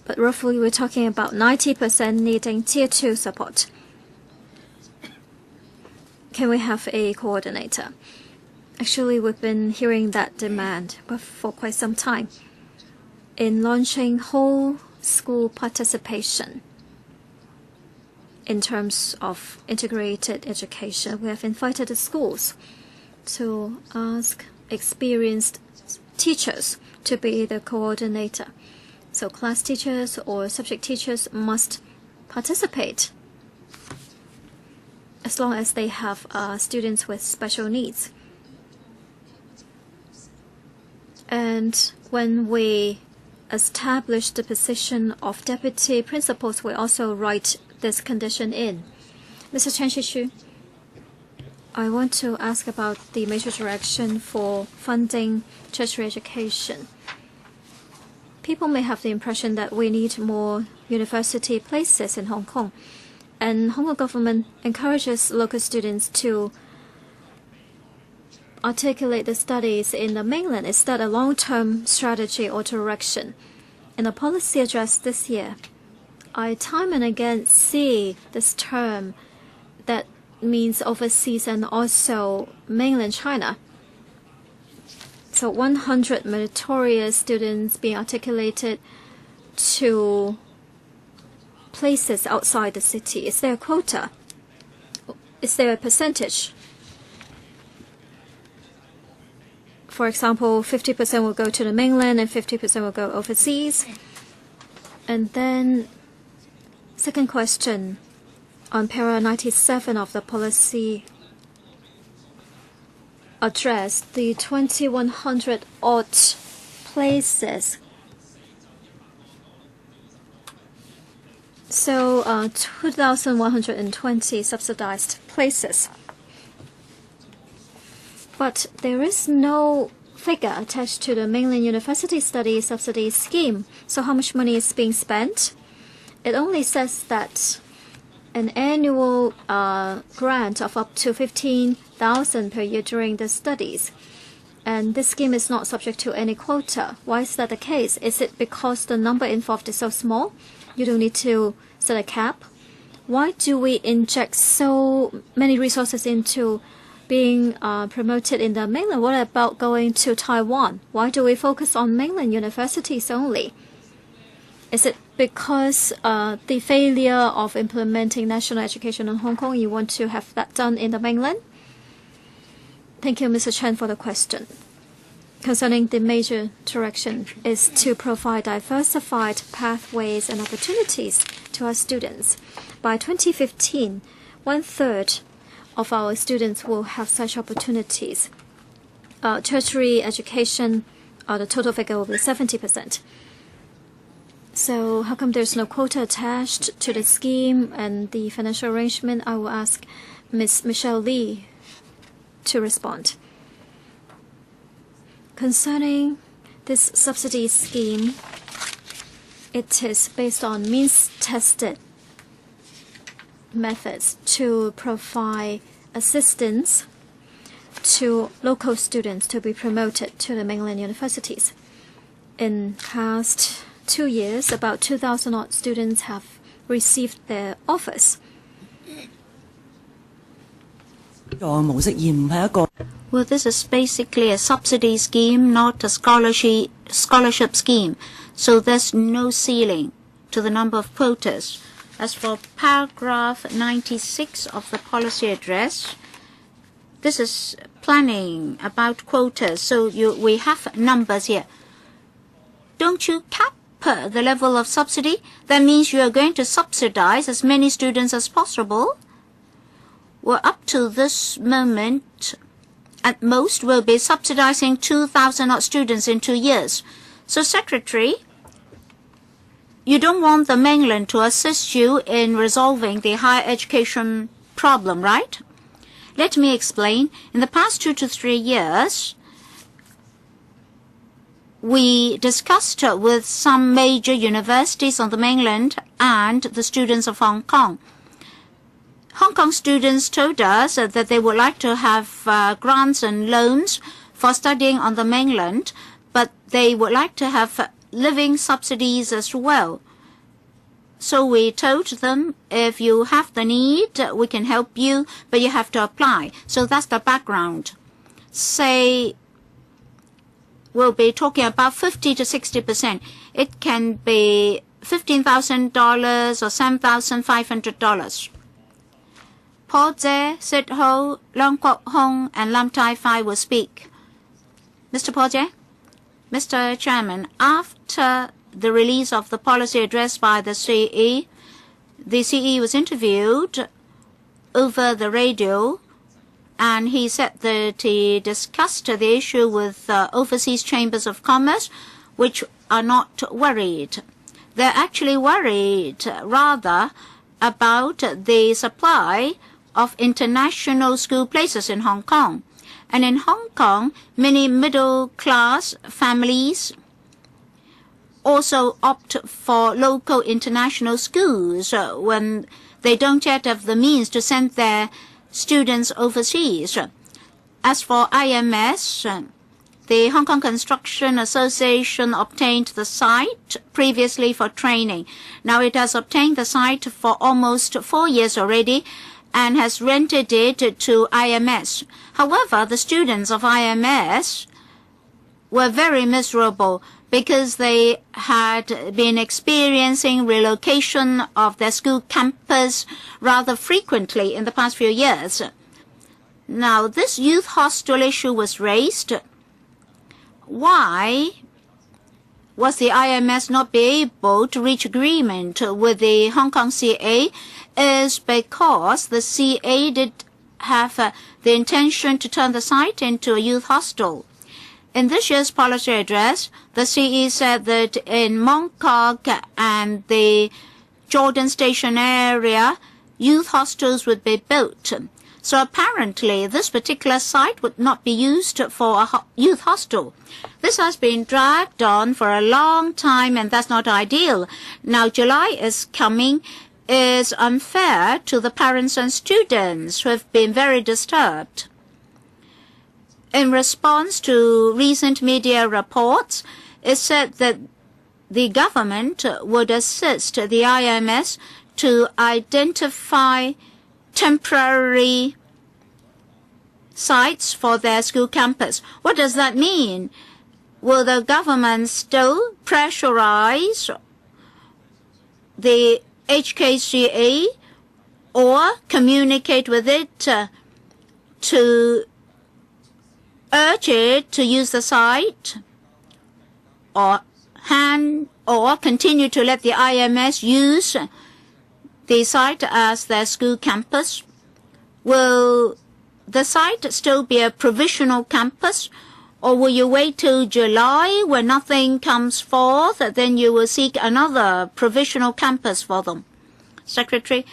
But roughly we're talking about 90% needing Tier 2 support. Can we have a coordinator? Actually, we've been hearing that demand for quite some time. In launching whole school participation in terms of integrated education, we have invited the schools to ask experienced teachers to be the coordinator. So class teachers or subject teachers must participate as long as they have students with special needs. And when we establish the position of deputy principals, we also write this condition in. Mr. Chen Shishu, I want to ask about the major direction for funding tertiary education. People may have the impression that we need more university places in Hong Kong, and Hong Kong government encourages local students to articulate the studies in the mainland. Is that a long-term strategy or direction? In the policy address this year, I time and again see this term that means overseas and also mainland China. So 100 meritorious students being articulated to places outside the city. Is there a quota? Is there a percentage? For example, 50% will go to the mainland and 50% will go overseas. And then, second question, on para 97 of the policy address, the 2,100 odd places. So 2,120 subsidized places. But there is no figure attached to the mainland university study subsidy scheme. So how much money is being spent? It only says that an annual grant of up to 15,000 per year during the studies. And this scheme is not subject to any quota. Why is that the case? Is it because the number involved is so small? You don't need to set a cap? Why do we inject so many resources into being promoted in the mainland? What about going to Taiwan? Why do we focus on mainland universities only? Is it because the failure of implementing national education in Hong Kong, you want to have that done in the mainland? Thank you, Mr. Chen, for the question. Concerning the major direction is to provide diversified pathways and opportunities to our students. By 2015, 1/3 of our students will have such opportunities. Tertiary education, the total figure will be 70%. So how come there's no quota attached to the scheme and the financial arrangement? I will ask Ms. Michelle Lee to respond. Concerning this subsidy scheme, it is based on means-tested methods to provide assistance to local students to be promoted to the mainland universities. In past 2 years, about 2,000 odd students have received their offers. Well, this is basically a subsidy scheme, not a scholarship scheme. So there's no ceiling to the number of quotas. As for paragraph 96 of the policy address, this is planning about quotas. So we have numbers here. Don't you cap the level of subsidy? That means you are going to subsidize as many students as possible. Well, up to this moment, at most, we'll be subsidizing 2,000 odd students in 2 years. So, Secretary, you don't want the mainland to assist you in resolving the higher education problem, right? Let me explain. In the past 2 to 3 years, we discussed with some major universities on the mainland and the students of Hong Kong. Hong Kong students told us that they would like to have grants and loans for studying on the mainland, but they would like to have living subsidies as well. So we told them, if you have the need, we can help you, but you have to apply. So that's the background. Say, we'll be talking about 50 to 60%. It can be $15,000 or $7,500. Paul Tse, Sid Ho, Leung Kwok Hong, and Lam Tai Fai will speak. Mr. Paul Tse? Mr. Chairman, after the release of the policy address by the CE was interviewed over the radio, and he said that he discussed the issue with overseas chambers of commerce, which are not worried. They're actually worried rather about the supply of international school places in Hong Kong. And in Hong Kong, many middle-class families also opt for local international schools when they don't yet have the means to send their students overseas. As for IMS, the Hong Kong Construction Association obtained the site previously for training. Now it has obtained the site for almost 4 years already and has rented it to IMS. However, the students of IMS were very miserable because they had been experiencing relocation of their school campus rather frequently in the past few years. Now, this youth hostel issue was raised. Why was the IMS not be able to reach agreement with the Hong Kong CA is because the CA did have the intention to turn the site into a youth hostel. In this year's policy address, the CE said that in Mong Kok and the Jordan Station area, youth hostels would be built. So apparently, this particular site would not be used for a youth hostel. This has been dragged on for a long time, and that's not ideal. Now, July is coming. Is unfair to the parents and students who have been very disturbed. In response to recent media reports, it said that the government would assist the IMS to identify temporary sites for their school campus. What does that mean? Will the government still pressurize the HKCA or communicate with it to urge it to use the site or continue to let the IMS use the site as their school campus? Will the site still be a provisional campus, or will you wait till July when nothing comes forth, then you will seek another provisional campus for them? Secretary,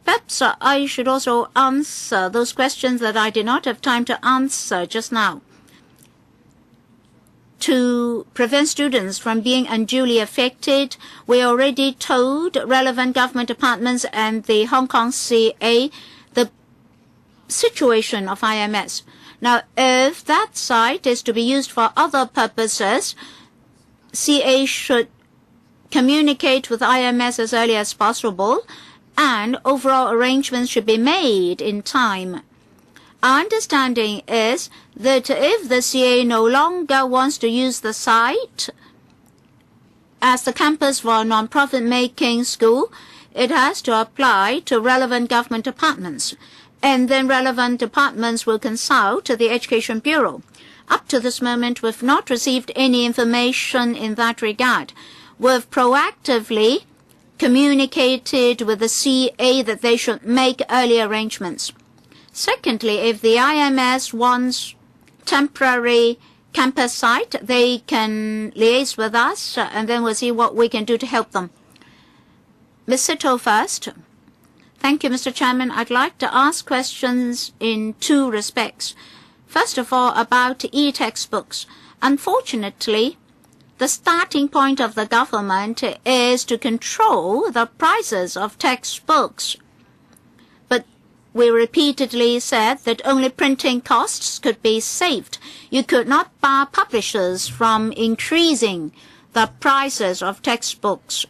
perhaps I should also answer those questions that I did not have time to answer just now. To prevent students from being unduly affected, we already told relevant government departments and the Hong Kong CA the situation of IMS. Now, if that site is to be used for other purposes, CA should communicate with IMS as early as possible, and overall arrangements should be made in time. Our understanding is that if the CA no longer wants to use the site as the campus for a non-profit making school, it has to apply to relevant government departments. And then relevant departments will consult the Education Bureau. Up to this moment, we've not received any information in that regard. We've proactively communicated with the CA that they should make early arrangements. Secondly, if the IMS wants temporary campus site, they can liaise with us, and then we'll see what we can do to help them. Ms. Sito first. Thank you, Mr. Chairman. I'd like to ask questions in two respects. First of all, about e-textbooks. Unfortunately, the starting point of the government is to control the prices of textbooks. But we repeatedly said that only printing costs could be saved. You could not bar publishers from increasing the prices of textbooks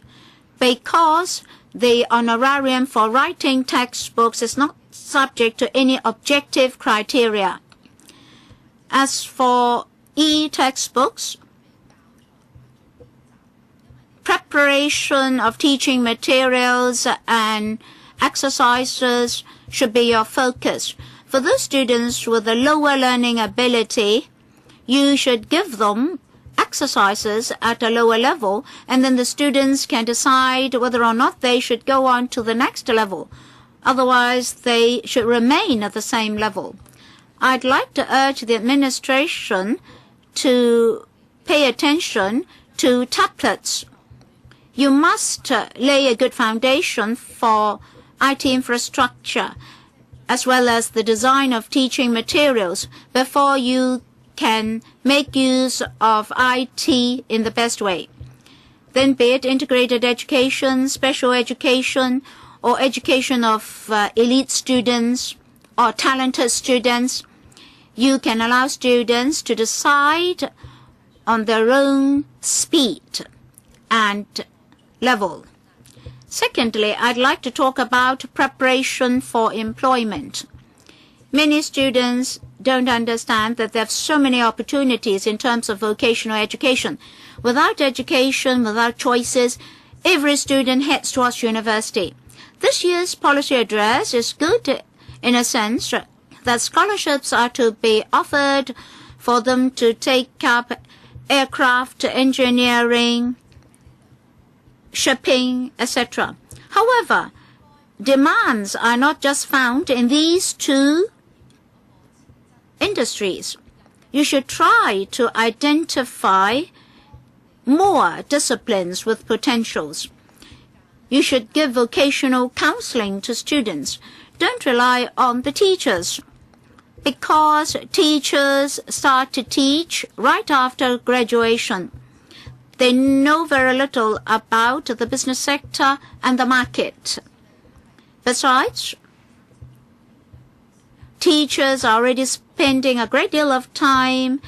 because the honorarium for writing textbooks is not subject to any objective criteria. As for e-textbooks, preparation of teaching materials and exercises should be your focus. For those students with a lower learning ability, you should give them exercises at a lower level, and then the students can decide whether or not they should go on to the next level. Otherwise, they should remain at the same level. I'd like to urge the administration to pay attention to tablets. You must lay a good foundation for IT infrastructure as well as the design of teaching materials before you can make use of IT in the best way. Then be it integrated education, special education, or education of elite students or talented students, you can allow students to decide on their own speed and level. Secondly, I'd like to talk about preparation for employment. Many students don't understand that there are so many opportunities in terms of vocational education. Without education, without choices, every student heads towards university. This year's policy address is good in a sense that scholarships are to be offered for them to take up aircraft engineering, shipping, etc. However, demands are not just found in these two industries. You should try to identify more disciplines with potentials. You should give vocational counseling to students. Don't rely on the teachers, because teachers start to teach right after graduation. They know very little about the business sector and the market. Besides, teachers are already spending a great deal of time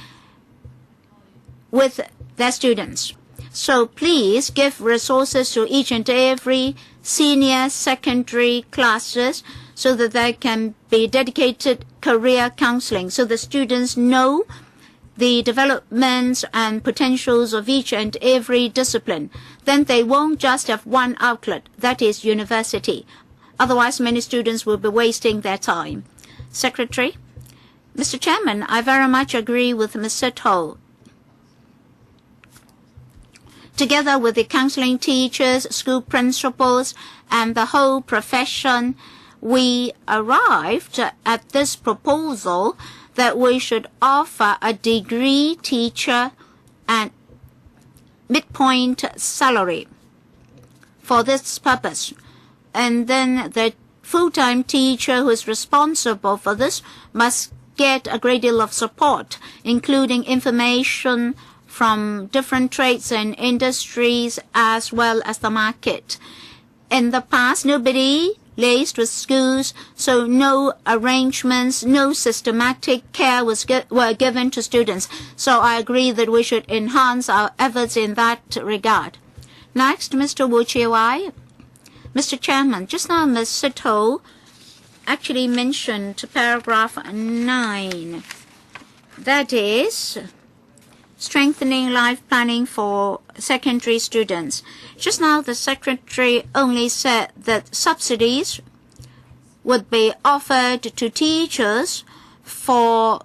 with their students. So please give resources to each and every senior secondary classes so that there can be dedicated career counseling, so the students know the developments and potentials of each and every discipline. Then they won't just have one outlet, that is university. Otherwise, many students will be wasting their time. Secretary? Mr. Chairman, I very much agree with Ms. Sito. Together with the counseling teachers, school principals, and the whole profession, we arrived at this proposal that we should offer a degree teacher and midpoint salary for this purpose. And then the full-time teacher who is responsible for this must get a great deal of support, including information from different trades and industries as well as the market. In the past, nobody liaised with schools, so no arrangements, no systematic care were given to students. So I agree that we should enhance our efforts in that regard. Next, Mr. Wu Chiu-wai. Mr. Chairman, just now Ms. Sito actually mentioned paragraph 9. That is strengthening life planning for secondary students. Just now the Secretary only said that subsidies would be offered to teachers for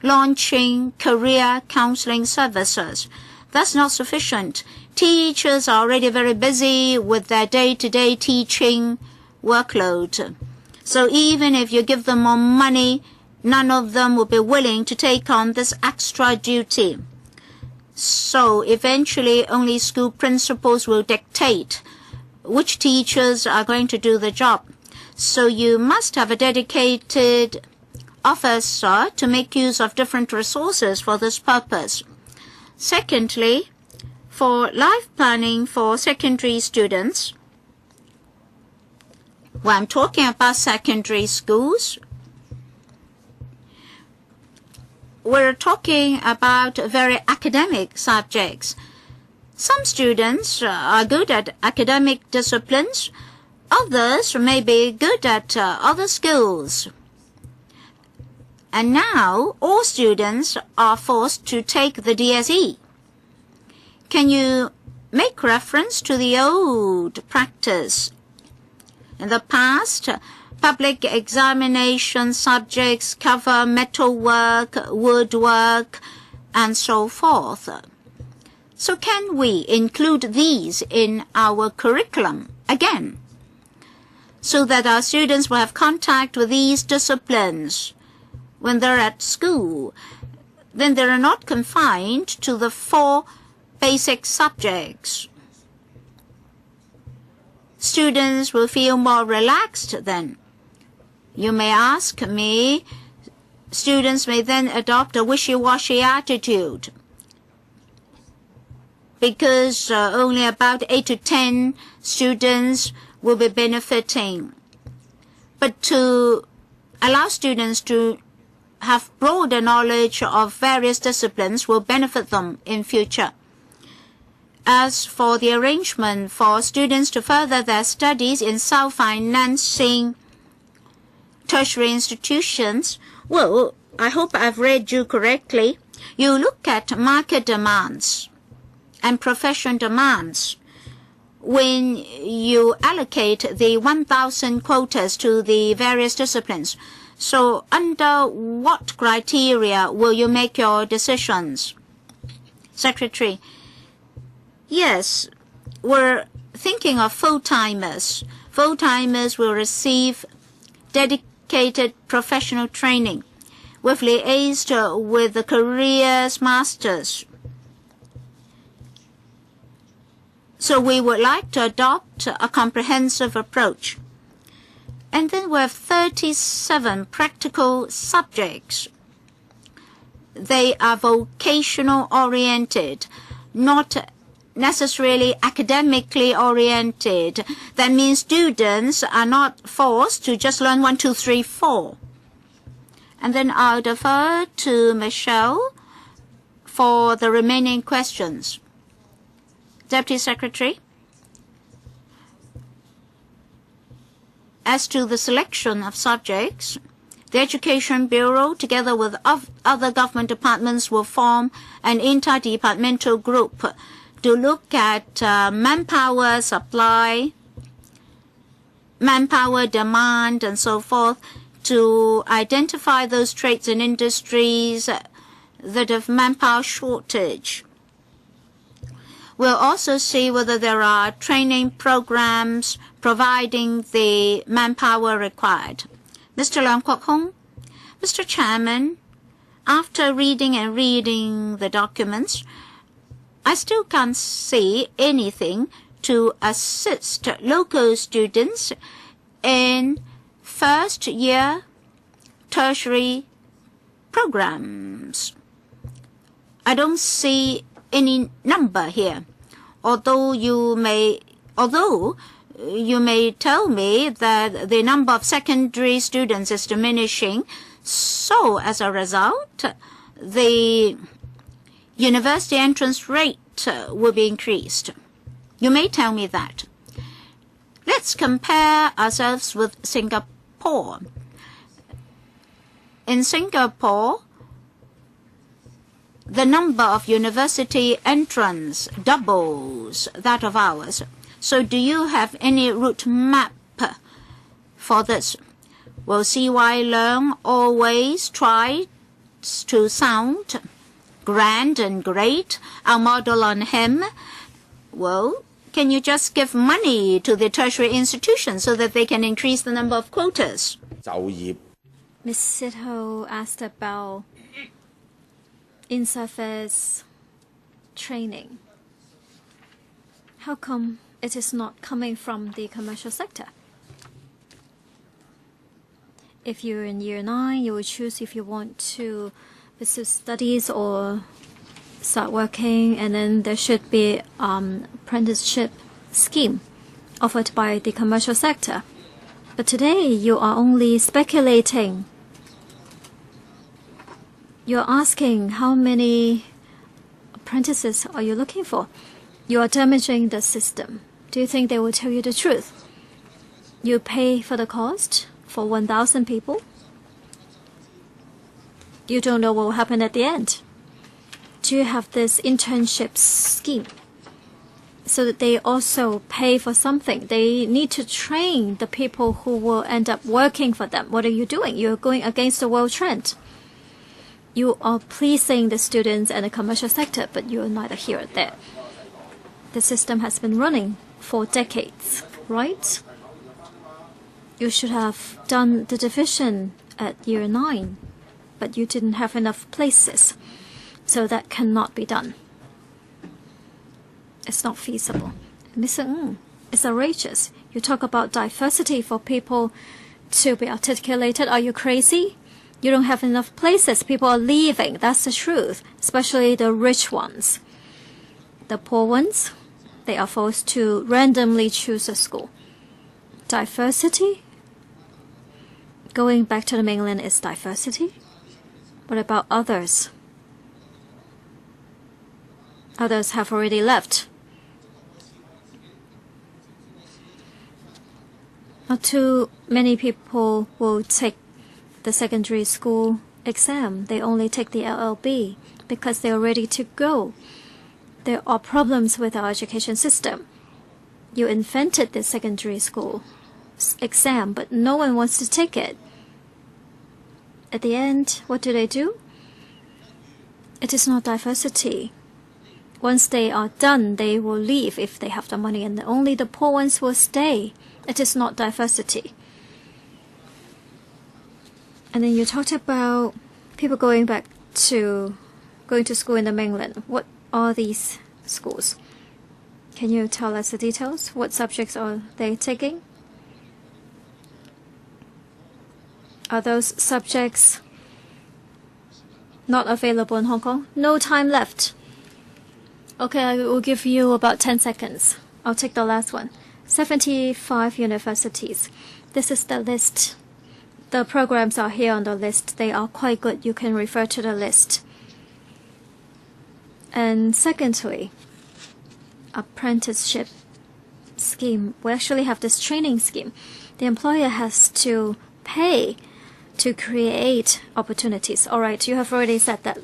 launching career counseling services. That's not sufficient. Teachers are already very busy with their day-to-day teaching workload. So even if you give them more money, none of them will be willing to take on this extra duty. So eventually only school principals will dictate which teachers are going to do the job. So you must have a dedicated officer to make use of different resources for this purpose. Secondly, for life planning for secondary students, when I'm talking about secondary schools, we're talking about very academic subjects. Some students are good at academic disciplines. Others may be good at other skills. And now all students are forced to take the DSE. Can you make reference to the old practice? In the past, public examination subjects cover metalwork, woodwork, and so forth. So can we include these in our curriculum again, so that our students will have contact with these disciplines when they're at school? Then they are not confined to the 4 basic subjects. Students will feel more relaxed then. You may ask me, students may then adopt a wishy-washy attitude, because only about 8 to 10 students will be benefiting. But to allow students to have broader knowledge of various disciplines will benefit them in future. As for the arrangement for students to further their studies in self-financing tertiary institutions, well, I hope I've read you correctly. You look at market demands and profession demands when you allocate the 1,000 quotas to the various disciplines. So under what criteria will you make your decisions? Secretary: yes, we're thinking of full-timers. Full-timers will receive dedicated professional training. We've liaised with the careers masters. So we would like to adopt a comprehensive approach. And then we have 37 practical subjects. They are vocational oriented, not necessarily academically oriented. That means students are not forced to just learn 1, 2, 3, 4. And then I'll defer to Michelle for the remaining questions. Deputy Secretary, as to the selection of subjects, the Education Bureau, together with other government departments, will form an interdepartmental group to look at manpower supply, manpower demand, and so forth, to identify those trades and industries that have manpower shortage. We'll also see whether there are training programs providing the manpower required. Mr. Leung Kwok Hong. Mr. Chairman, after reading the documents, I still can't see anything to assist local students in first-year tertiary programs. I don't see any number here. Although you may tell me that the number of secondary students is diminishing, so as a result, the university entrance rate will be increased. You may tell me that. Let's compare ourselves with Singapore. In Singapore, the number of university entrants doubles that of ours. So do you have any route map for this? Will C.Y. Leung always try to sound grand and great? Our model on him? Well, can you just give money to the tertiary institutions so that they can increase the number of quotas? Ms. Sitho asked about in-service training. How come It is not coming from the commercial sector. If you're in year 9, you will choose if you want to pursue studies or start working, and then there should be apprenticeship scheme offered by the commercial sector. But today you are only speculating. You're asking how many apprentices are you looking for? You are damaging the system. Do you think they will tell you the truth? You pay for the cost for 1,000 people. You don't know what will happen at the end. Do you have this internship scheme so that they also pay for something? They need to train the people who will end up working for them. What are you doing? You're going against the world trend. You are pleasing the students and the commercial sector, but you are neither here or there. The system has been running for decades, right? You should have done the division at year 9, but you didn't have enough places, so that cannot be done. It's not feasible. Mr. Ng, it's outrageous. You talk about diversity for people to be articulated. Are you crazy? You don't have enough places. People are leaving. That's the truth, especially the rich ones. The poor ones, they are forced to randomly choose a school. Diversity? Going back to the mainland is diversity? What about others? Others have already left. Not too many people will take the secondary school exam. They only take the LLB because they are ready to go. There are problems with our education system. You invented the secondary school exam, but no one wants to take it. At the end, what do? It is not diversity. Once they are done, they will leave if they have the money, and only the poor ones will stay. It is not diversity. And then you talked about people going to school in the mainland. What are these schools? Can you tell us the details? What subjects are they taking? Are those subjects not available in Hong Kong? No time left. Okay, I will give you about 10 seconds. I'll take the last one. 75 universities. This is the list. The programs are here on the list. They are quite good. You can refer to the list. And secondly, apprenticeship scheme. We actually have this training scheme. The employer has to pay to create opportunities. All right, you have already said that.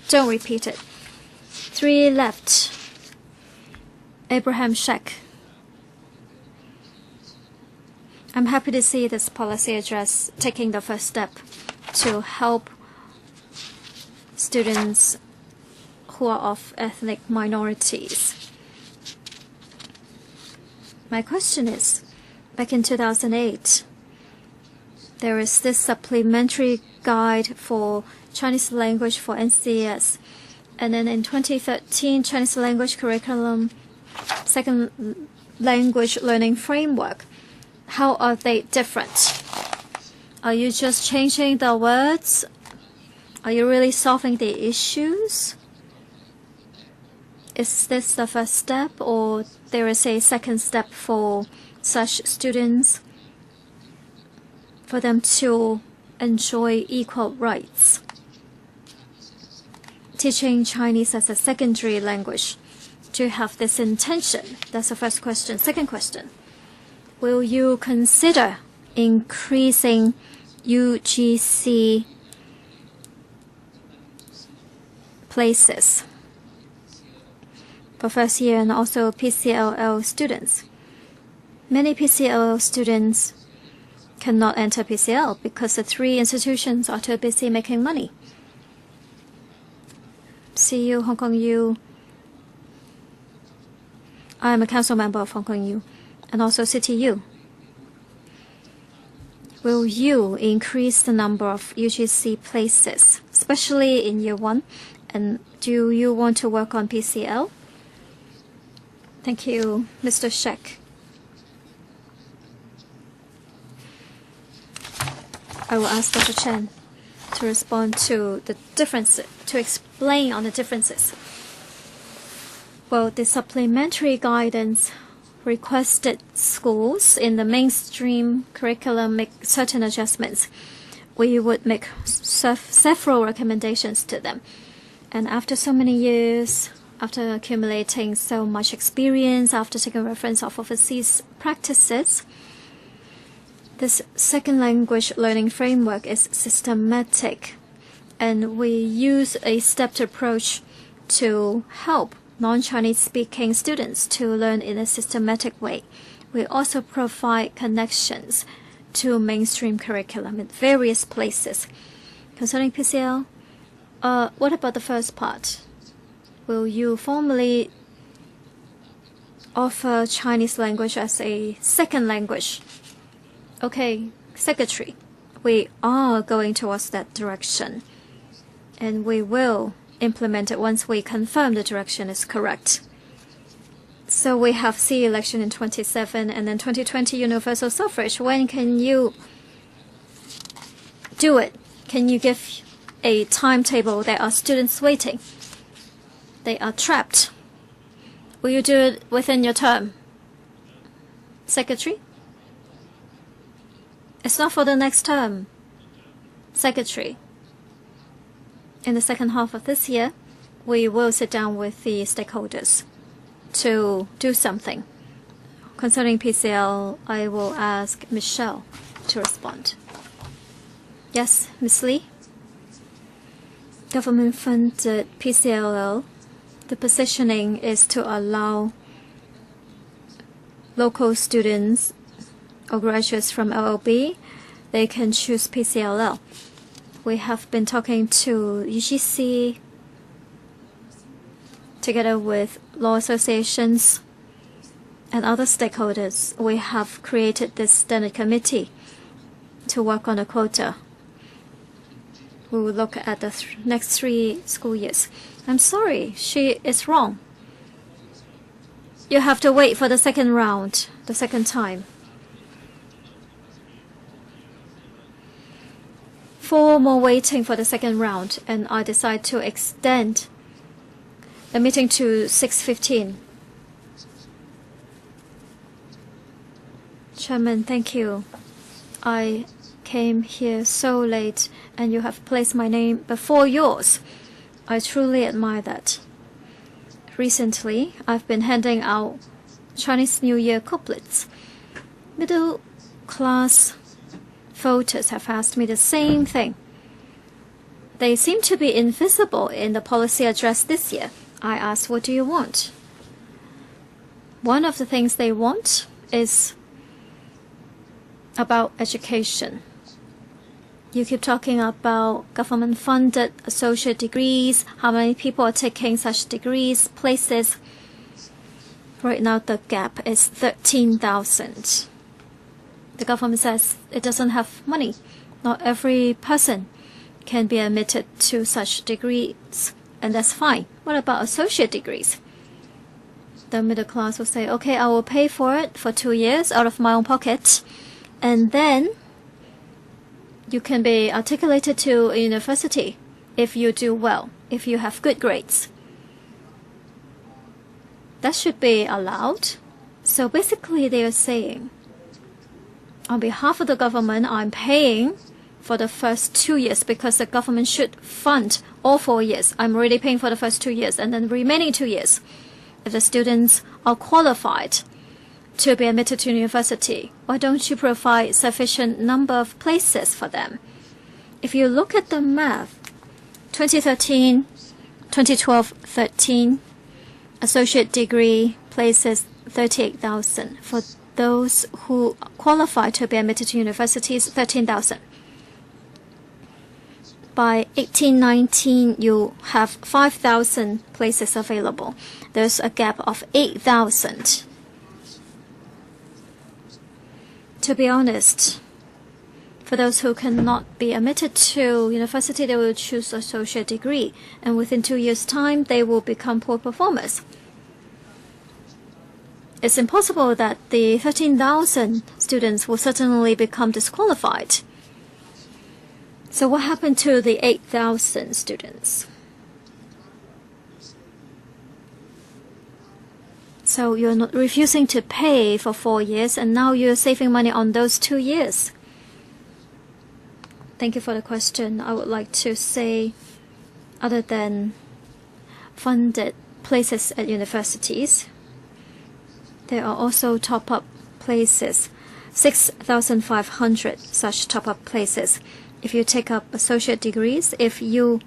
Don't repeat it. 3 left. Abraham Sheck. I'm happy to see this policy address taking the first step to help students who are of ethnic minorities. My question is, back in 2008, there is this supplementary guide for Chinese language for NCS. And then in 2013, Chinese language curriculum, second language learning framework. How are they different? Are you just changing the words? Are you really solving the issues? Is this the first step, or there is a second step for such students, for them to enjoy equal rights? Teaching Chinese as a secondary language. Do you have this intention? That's the first question. Second question. Will you consider increasing UGC places for first year and also PCLL students? Many PCLL students cannot enter PCL because the 3 institutions are too busy making money. CU, Hong Kong U. I am a council member of Hong Kong U and also City U. Will you increase the number of UGC places, especially in year 1? And do you want to work on PCL? Thank you, Mr. Sheck. I will ask Dr. Chen to respond to the differences, to explain on the differences. Well, the supplementary guidance requested schools in the mainstream curriculum make certain adjustments. We would make several recommendations to them. And after so many years, after accumulating so much experience, after taking reference of overseas practices, this second language learning framework is systematic, and we use a stepped approach to help non-Chinese speaking students to learn in a systematic way. We also provide connections to mainstream curriculum in various places. Concerning PCL, what about the first part? Will you formally offer Chinese language as a second language? Okay, Secretary, we are going towards that direction, and we will implement it once we confirm the direction is correct. So we have C election in 27 and then 2020 universal suffrage. When can you do it? Can you give a timetable? There are students waiting. They are trapped. Will you do it within your term? Secretary? It's not for the next term. Secretary. In the second half of this year, we will sit down with the stakeholders to do something. Concerning PCL, I will ask Michelle to respond. Yes, Ms. Lee? Government-funded PCLL, the positioning is to allow local students or graduates from LLB, they can choose PCLL. We have been talking to UGC together with law associations and other stakeholders. We have created this standard committee to work on a quota. We will look at the next 3 school years. I'm sorry, she is wrong. You have to wait for the second round, the second time. 4 more waiting for the second round, and I decide to extend the meeting to 6:15. Chairman, thank you. I came here so late, and you have placed my name before yours. I truly admire that. Recently, I've been handing out Chinese New Year couplets. Middle class voters have asked me the same thing. They seem to be invisible in the policy address this year. I asked, what do you want? One of the things they want is about education. You keep talking about government-funded associate degrees, how many people are taking such degrees, places. Right now, the gap is 13,000. The government says it doesn't have money. Not every person can be admitted to such degrees, and that's fine. What about associate degrees? The middle class will say, okay, I will pay for it for 2 years out of my own pocket, and then you can be articulated to a university if you do well, if you have good grades. That should be allowed. So basically they are saying, on behalf of the government, I'm paying for the first 2 years because the government should fund all 4 years. I'm already paying for the first 2 years, and then the remaining 2 years, if the students are qualified to be admitted to university, why don't you provide sufficient number of places for them? If you look at the math, 2013, 2012, 13, associate degree places 38,000. For those who qualify to be admitted to universities, 13,000. By 1819, you have 5,000 places available. There's a gap of 8,000. To be honest, for those who cannot be admitted to university, they will choose associate degree, and within 2 years' time, they will become poor performers. it's impossible that the 13,000 students will suddenly become disqualified. So what happened to the 8,000 students? So you're not refusing to pay for 4 years, and now you're saving money on those 2 years. Thank you for the question. I would like to say, other than funded places at universities, there are also top-up places, 6,500 such top-up places. If you take up associate degrees, if you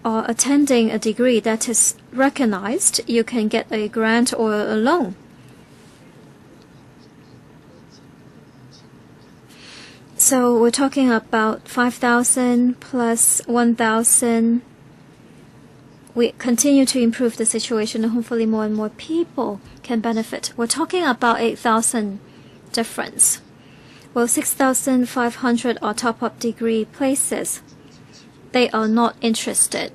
are attending a degree that is recognized, you can get a grant or a loan. So we're talking about 5,000 plus 1,000. We continue to improve the situation, and hopefully more and more people can benefit. We're talking about 8,000 difference. Well, 6,500 are top-up degree places. They are not interested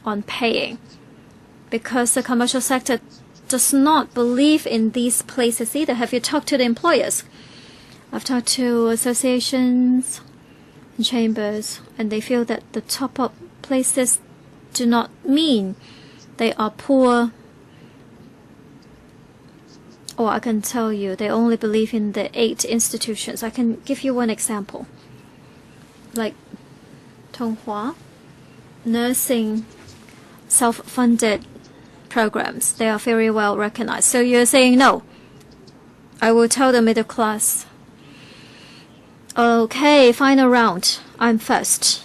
on paying because the commercial sector does not believe in these places either. Have you talked to the employers? I've talked to associations and chambers, and they feel that the top-up places do not mean they are poor. Or I can tell you, they only believe in the 8 institutions. I can give you one example. Like Tonghua, nursing self-funded programs. They are very well recognized. So you're saying no. I will tell the middle class, okay, final round, I'm first.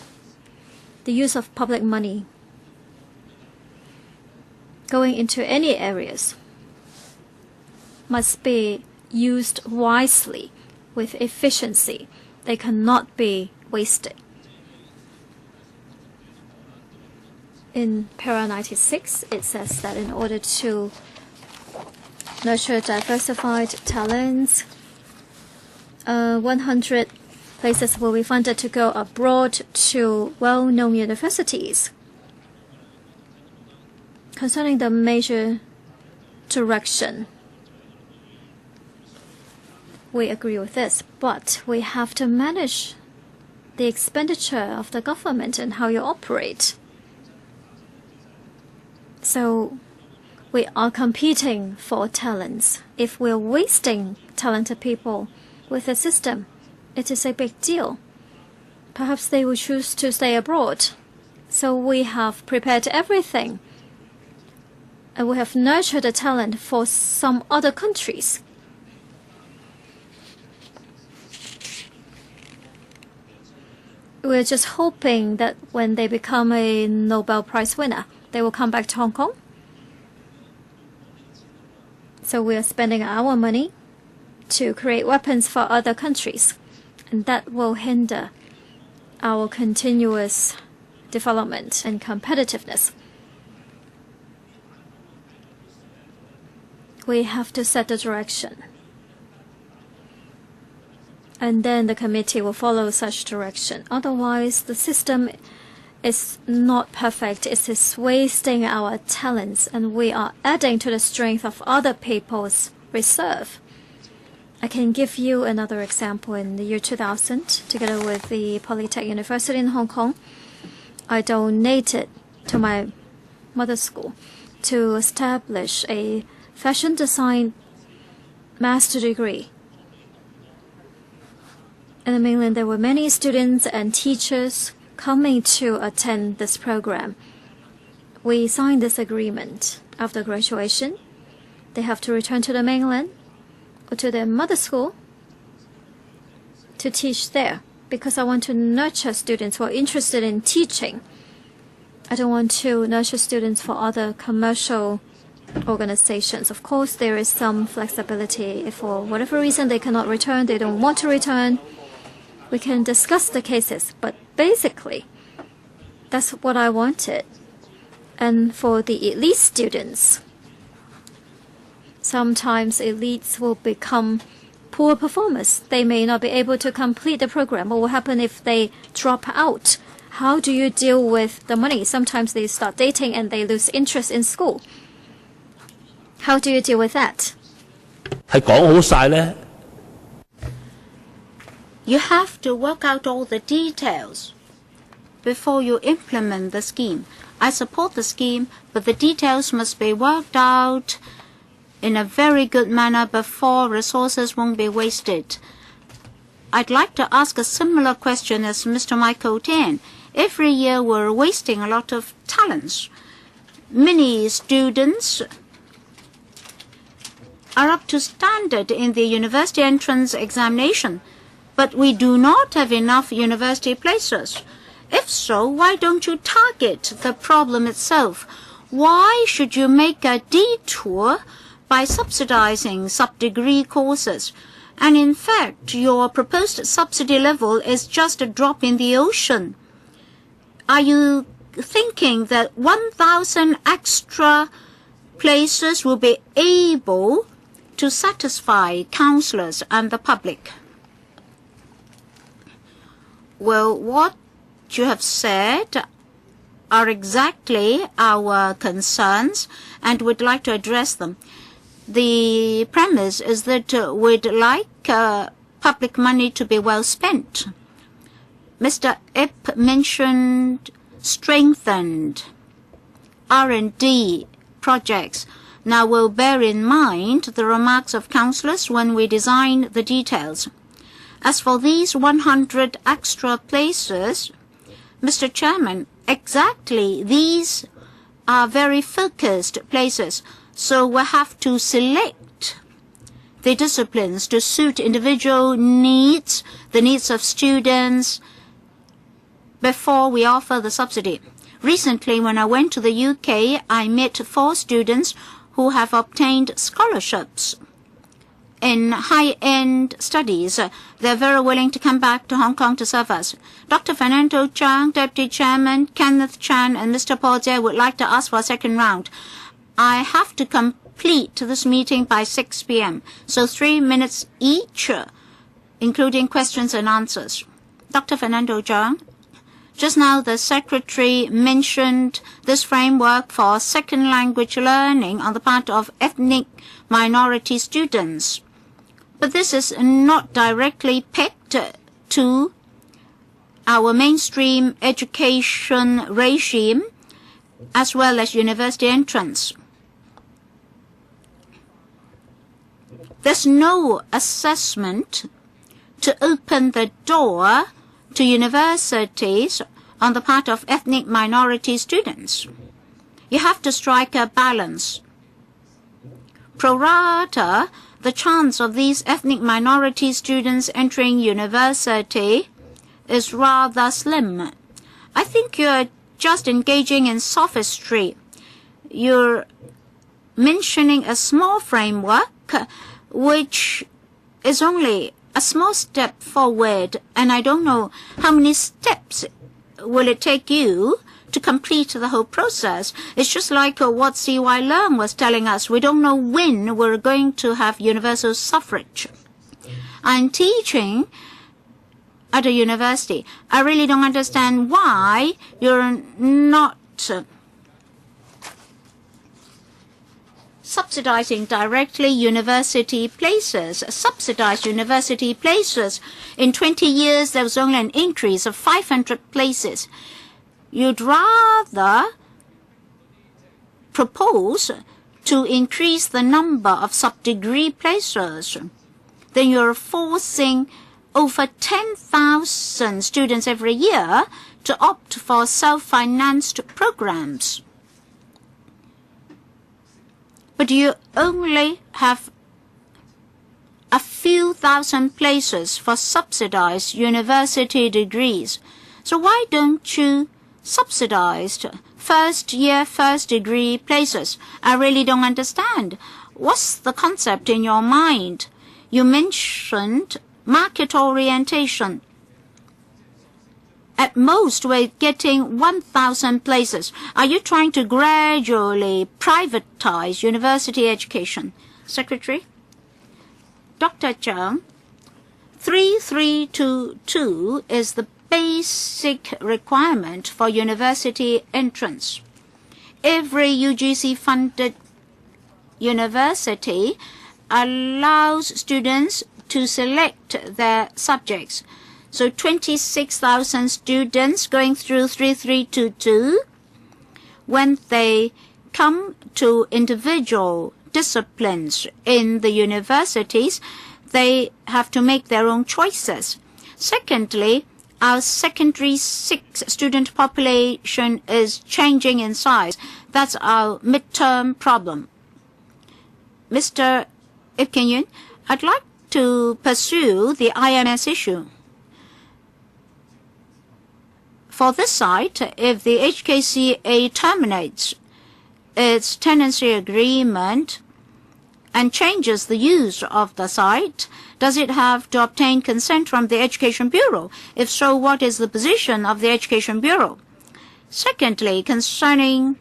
The use of public money going into any areas must be used wisely with efficiency. They cannot be wasted. In para 96, it says that in order to nurture diversified talents, 100 places will be funded to go abroad to well-known universities. Concerning the major direction, we agree with this, but we have to manage the expenditure of the government and how you operate. So we are competing for talents. If we're wasting talented people with the system, it is a big deal. Perhaps they will choose to stay abroad. So we have prepared everything. And we have nurtured the talent for some other countries. We're just hoping that when they become a Nobel Prize winner, they will come back to Hong Kong. So we are spending our money to create weapons for other countries, and that will hinder our continuous development and competitiveness. We have to set the direction, and then the committee will follow such direction. Otherwise, the system is not perfect. It is wasting our talents, and we are adding to the strength of other people's reserve. I can give you another example. In the year 2000, together with the Polytech University in Hong Kong, I donated to my mother school to establish a fashion design master degree. In the mainland, there were many students and teachers coming to attend this program. We signed this agreement. After graduation, they have to return to the mainland or to their mother school to teach there, because I want to nurture students who are interested in teaching. I don't want to nurture students for other commercial organizations. Of course, there is some flexibility. If for whatever reason they cannot return, they don't want to return, we can discuss the cases. But basically, that's what I wanted. And for the elite students, sometimes elites will become poor performers. They may not be able to complete the program. What will happen if they drop out? How do you deal with the money? Sometimes they start dating and they lose interest in school. How do you deal with that? 係講好晒呢。You have to work out all the details before you implement the scheme. I support the scheme, but the details must be worked out in a very good manner before resources won't be wasted. I'd like to ask a similar question as Mr. Michael Tan. Every year we're wasting a lot of talents. Many students are up to standard in the university entrance examination, but we do not have enough university places. If so, why don't you target the problem itself? Why should you make a detour by subsidizing sub-degree courses? And in fact, your proposed subsidy level is just a drop in the ocean. Are you thinking that 1,000 extra places will be able to satisfy counselors and the public? Well, what you have said are exactly our concerns, and we'd like to address them. The premise is that we'd like public money to be well spent. Mr. Ip mentioned strengthened R&D projects. Now we'll bear in mind the remarks of councillors when we design the details. As for these 100 extra places, Mr. Chairman, exactly these are very focused places, so we have to select the disciplines to suit individual needs, the needs of students, before we offer the subsidy. Recently, when I went to the UK, I met 4 students who have obtained scholarships in high-end studies. They're very willing to come back to Hong Kong to serve us. Dr. Fernando Chang, Deputy Chairman, Kenneth Chan, and Mr. Paul Jie would like to ask for a second round. I have to complete this meeting by 6 p.m., so 3 minutes each, including questions and answers. Dr. Fernando Chang. Just now, the Secretary mentioned this framework for second language learning on the part of ethnic minority students. But this is not directly pegged to our mainstream education regime as well as university entrance. There's no assessment to open the door to universities on the part of ethnic minority students. You have to strike a balance. Pro rata, the chance of these ethnic minority students entering university is rather slim. I think you're just engaging in sophistry. You're mentioning a small framework which is only a small step forward, and I don't know how many steps will it take you to complete the whole process. It's just like what C.Y. Leung was telling us. We don't know when we're going to have universal suffrage. I'm teaching at a university. I really don't understand why you're not subsidizing directly university places. Subsidized university places. In 20 years, there was only an increase of 500 places. You'd rather propose to increase the number of sub-degree places. Then you're forcing over 10,000 students every year to opt for self-financed programs. But you only have a few thousand places for subsidized university degrees. So why don't you subsidize first-year, first-degree places? I really don't understand. What's the concept in your mind? You mentioned market orientation. At most, we're getting 1,000 places. Are you trying to gradually privatize university education? Secretary? Dr. Zhang, 3322 is the basic requirement for university entrance. Every UGC-funded university allows students to select their subjects. So 26,000 students going through 3322, when they come to individual disciplines in the universities, they have to make their own choices. Secondly, our secondary 6 student population is changing in size. That's our midterm problem. Mr. Ip Keng-yuen, I'd like to pursue the IMS issue. For this site, if the HKCA terminates its tenancy agreement and changes the use of the site, does it have to obtain consent from the Education Bureau? If so, what is the position of the Education Bureau? Secondly, concerning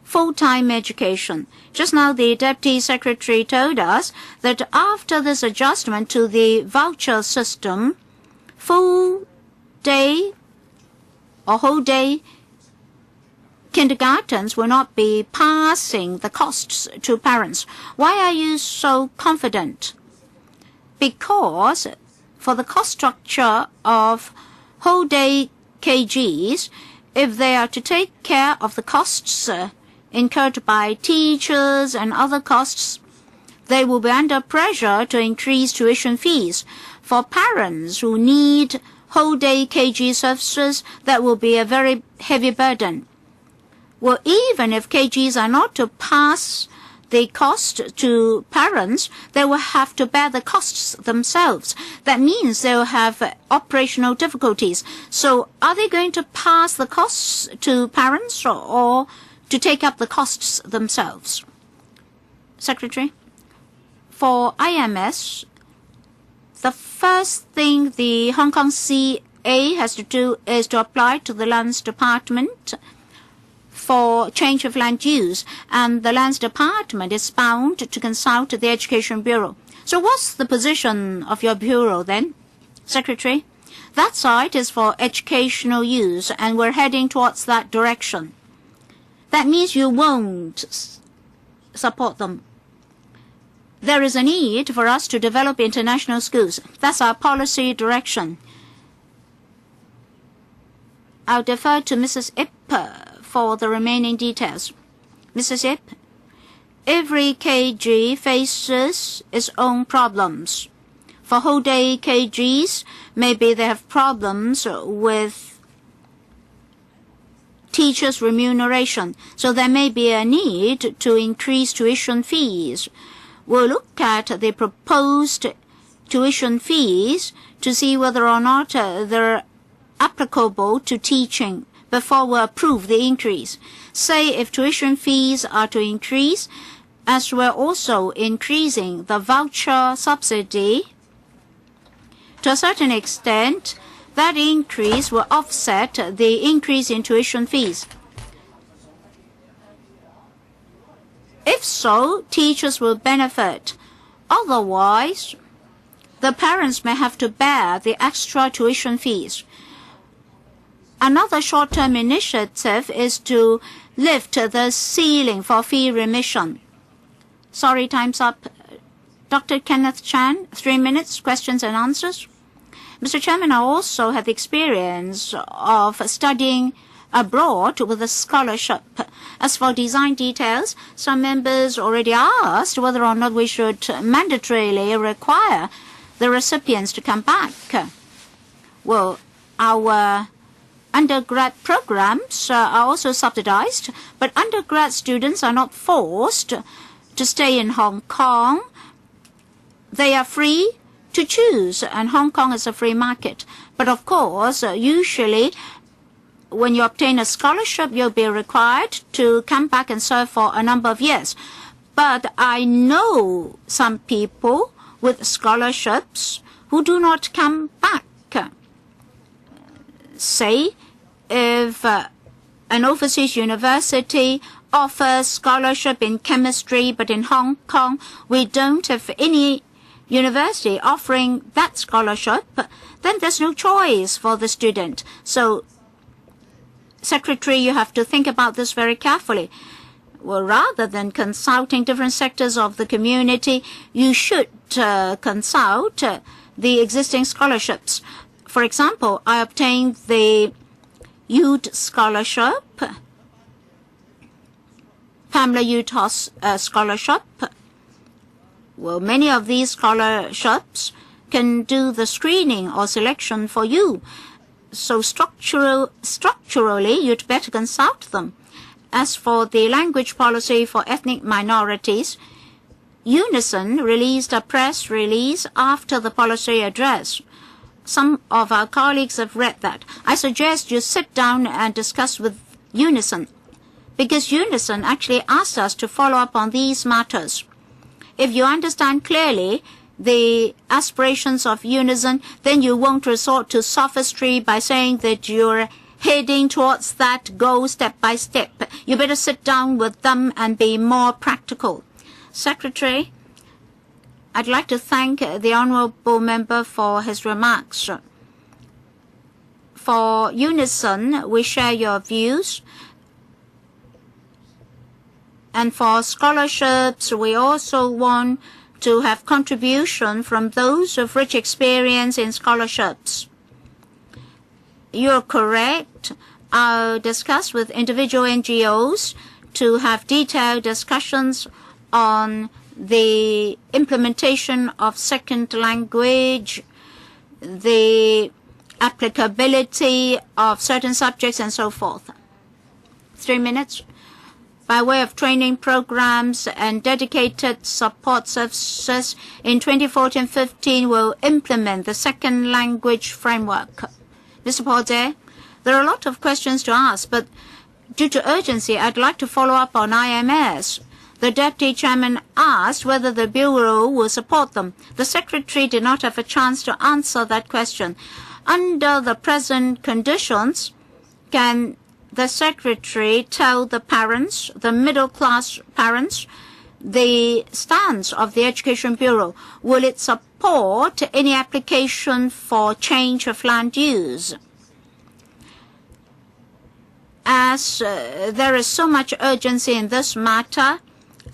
full-time education. Just now, the Deputy Secretary told us that after this adjustment to the voucher system, full-day or whole-day kindergartens will not be passing the costs to parents. Why are you so confident? Because for the cost structure of whole-day KGs, if they are to take care of the costs incurred by teachers and other costs, they will be under pressure to increase tuition fees. For parents who need whole-day KG services, that will be a very heavy burden. Well, even if KGs are not to pass the cost to parents, they will have to bear the costs themselves. That means they will have operational difficulties. So are they going to pass the costs to parents or to take up the costs themselves? Secretary, for IMS, the first thing the Hong Kong CA has to do is to apply to the Lands Department for change of land use, and the Lands Department is bound to consult the Education Bureau. So what's the position of your bureau then? Secretary, that site is for educational use, and we're heading towards that direction. That means you won't support them. There is a need for us to develop international schools. That's our policy direction. I'll defer to Mrs. Ip for the remaining details. Mrs. Ip, every KG faces its own problems. For whole-day KGs, maybe they have problems with teachers' remuneration, so there may be a need to increase tuition fees. We'll look at the proposed tuition fees to see whether or not they're applicable to teaching before we approve the increase. Say if tuition fees are to increase, as we're also increasing the voucher subsidy, to a certain extent, that increase will offset the increase in tuition fees. If so, teachers will benefit. Otherwise, the parents may have to bear the extra tuition fees. Another short-term initiative is to lift the ceiling for fee remission. Sorry, time's up. Dr. Kenneth Chan, 3 minutes, questions and answers. Mr. Chairman, I also have the experience of studying abroad with a scholarship. As for design details, some members already asked whether or not we should mandatorily require the recipients to come back. Well, our undergrad programs are also subsidized, but undergrad students are not forced to stay in Hong Kong. They are free to choose, and Hong Kong is a free market. But of course, usually when you obtain a scholarship, you'll be required to come back and serve for a number of years. But I know some people with scholarships who do not come back. Say, if an overseas university offers scholarship in chemistry, but in Hong Kong we don't have any university offering that scholarship, then there's no choice for the student. So, Secretary, you have to think about this very carefully. Well, rather than consulting different sectors of the community, you should consult the existing scholarships. For example, I obtained the youth scholarship, family youth scholarship. Well, many of these scholarships can do the screening or selection for you. So structurally, you'd better consult them. As for the language policy for ethnic minorities, Unison released a press release after the policy address. Some of our colleagues have read that. I suggest you sit down and discuss with Unison, because Unison actually asked us to follow up on these matters. If you understand clearly the aspirations of Unison, then you won't resort to sophistry by saying that you're heading towards that goal step by step. You better sit down with them and be more practical. Secretary, I'd like to thank the honourable member for his remarks. For Unison, we share your views. And for scholarships, we also want to have contribution from those with rich experience in scholarships. You're correct. I'll discuss with individual NGOs to have detailed discussions on the implementation of second language, the applicability of certain subjects, and so forth. 3 minutes. By way of training programs and dedicated support services, in 2014-15, we'll implement the second language framework. Mr. Porter, there are a lot of questions to ask, but due to urgency, I'd like to follow up on IMS. The Deputy Chairman asked whether the Bureau will support them. The Secretary did not have a chance to answer that question. Under the present conditions, can the Secretary tell the parents, the middle-class parents, the stance of the Education Bureau? Will it support any application for change of land use? As there is so much urgency in this matter,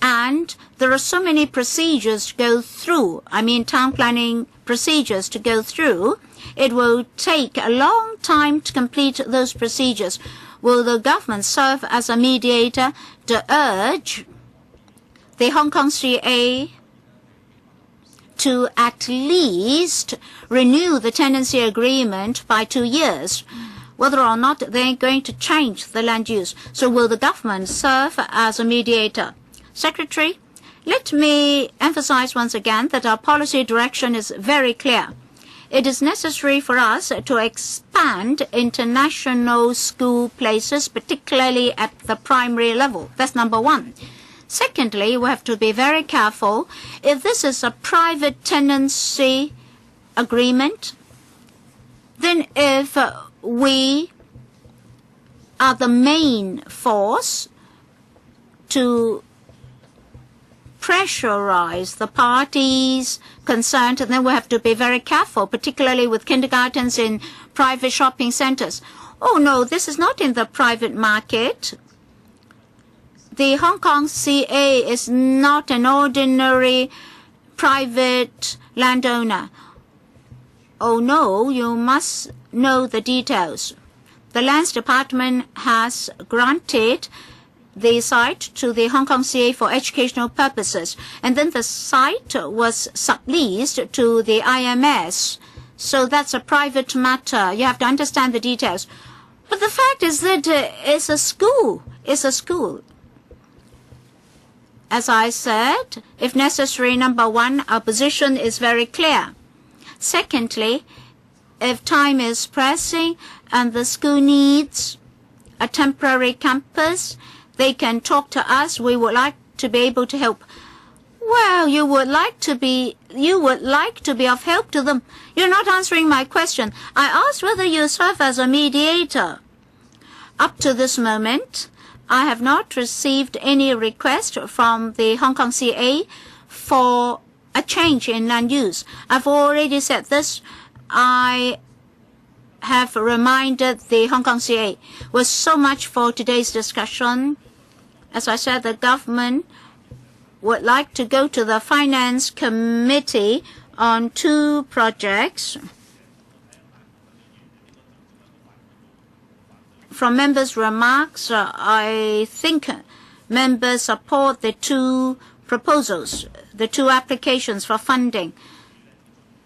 and there are so many procedures to go through, town planning procedures to go through, it will take a long time to complete those procedures. Will the government serve as a mediator to urge the Hong Kong CA to at least renew the tenancy agreement by 2 years, whether or not they're going to change the land use? So will the government serve as a mediator? Secretary, let me emphasize once again that our policy direction is very clear. It is necessary for us to expand international school places, particularly at the primary level. That's number one. Secondly, we have to be very careful. If this is a private tenancy agreement, then if we are the main force to pressurize the parties concerned, and then we have to be very careful, particularly with kindergartens in private shopping centers. Oh no, this is not in the private market. The Hong Kong CA is not an ordinary private landowner. Oh no, you must know the details. The Lands Department has granted the site to the Hong Kong CA for educational purposes, and then the site was subleased to the IMS. So that's a private matter. You have to understand the details. But the fact is that it's a school. It's a school. As I said, if necessary, number one, our position is very clear. Secondly, if time is pressing and the school needs a temporary campus, they can talk to us. We would like to be able to help. Well, you would like to be of help to them. You're not answering my question. I asked whether you serve as a mediator. Up to this moment, I have not received any request from the Hong Kong CA for a change in land use. I've already said this. I have reminded the Hong Kong CA. Was so much for today's discussion. As I said, the government would like to go to the Finance Committee on 2 projects. From members' remarks, I think members support the 2 proposals, the 2 applications for funding.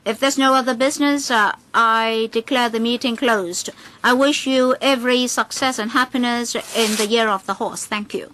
If there's no other business, I declare the meeting closed. I wish you every success and happiness in the Year of the Horse. Thank you.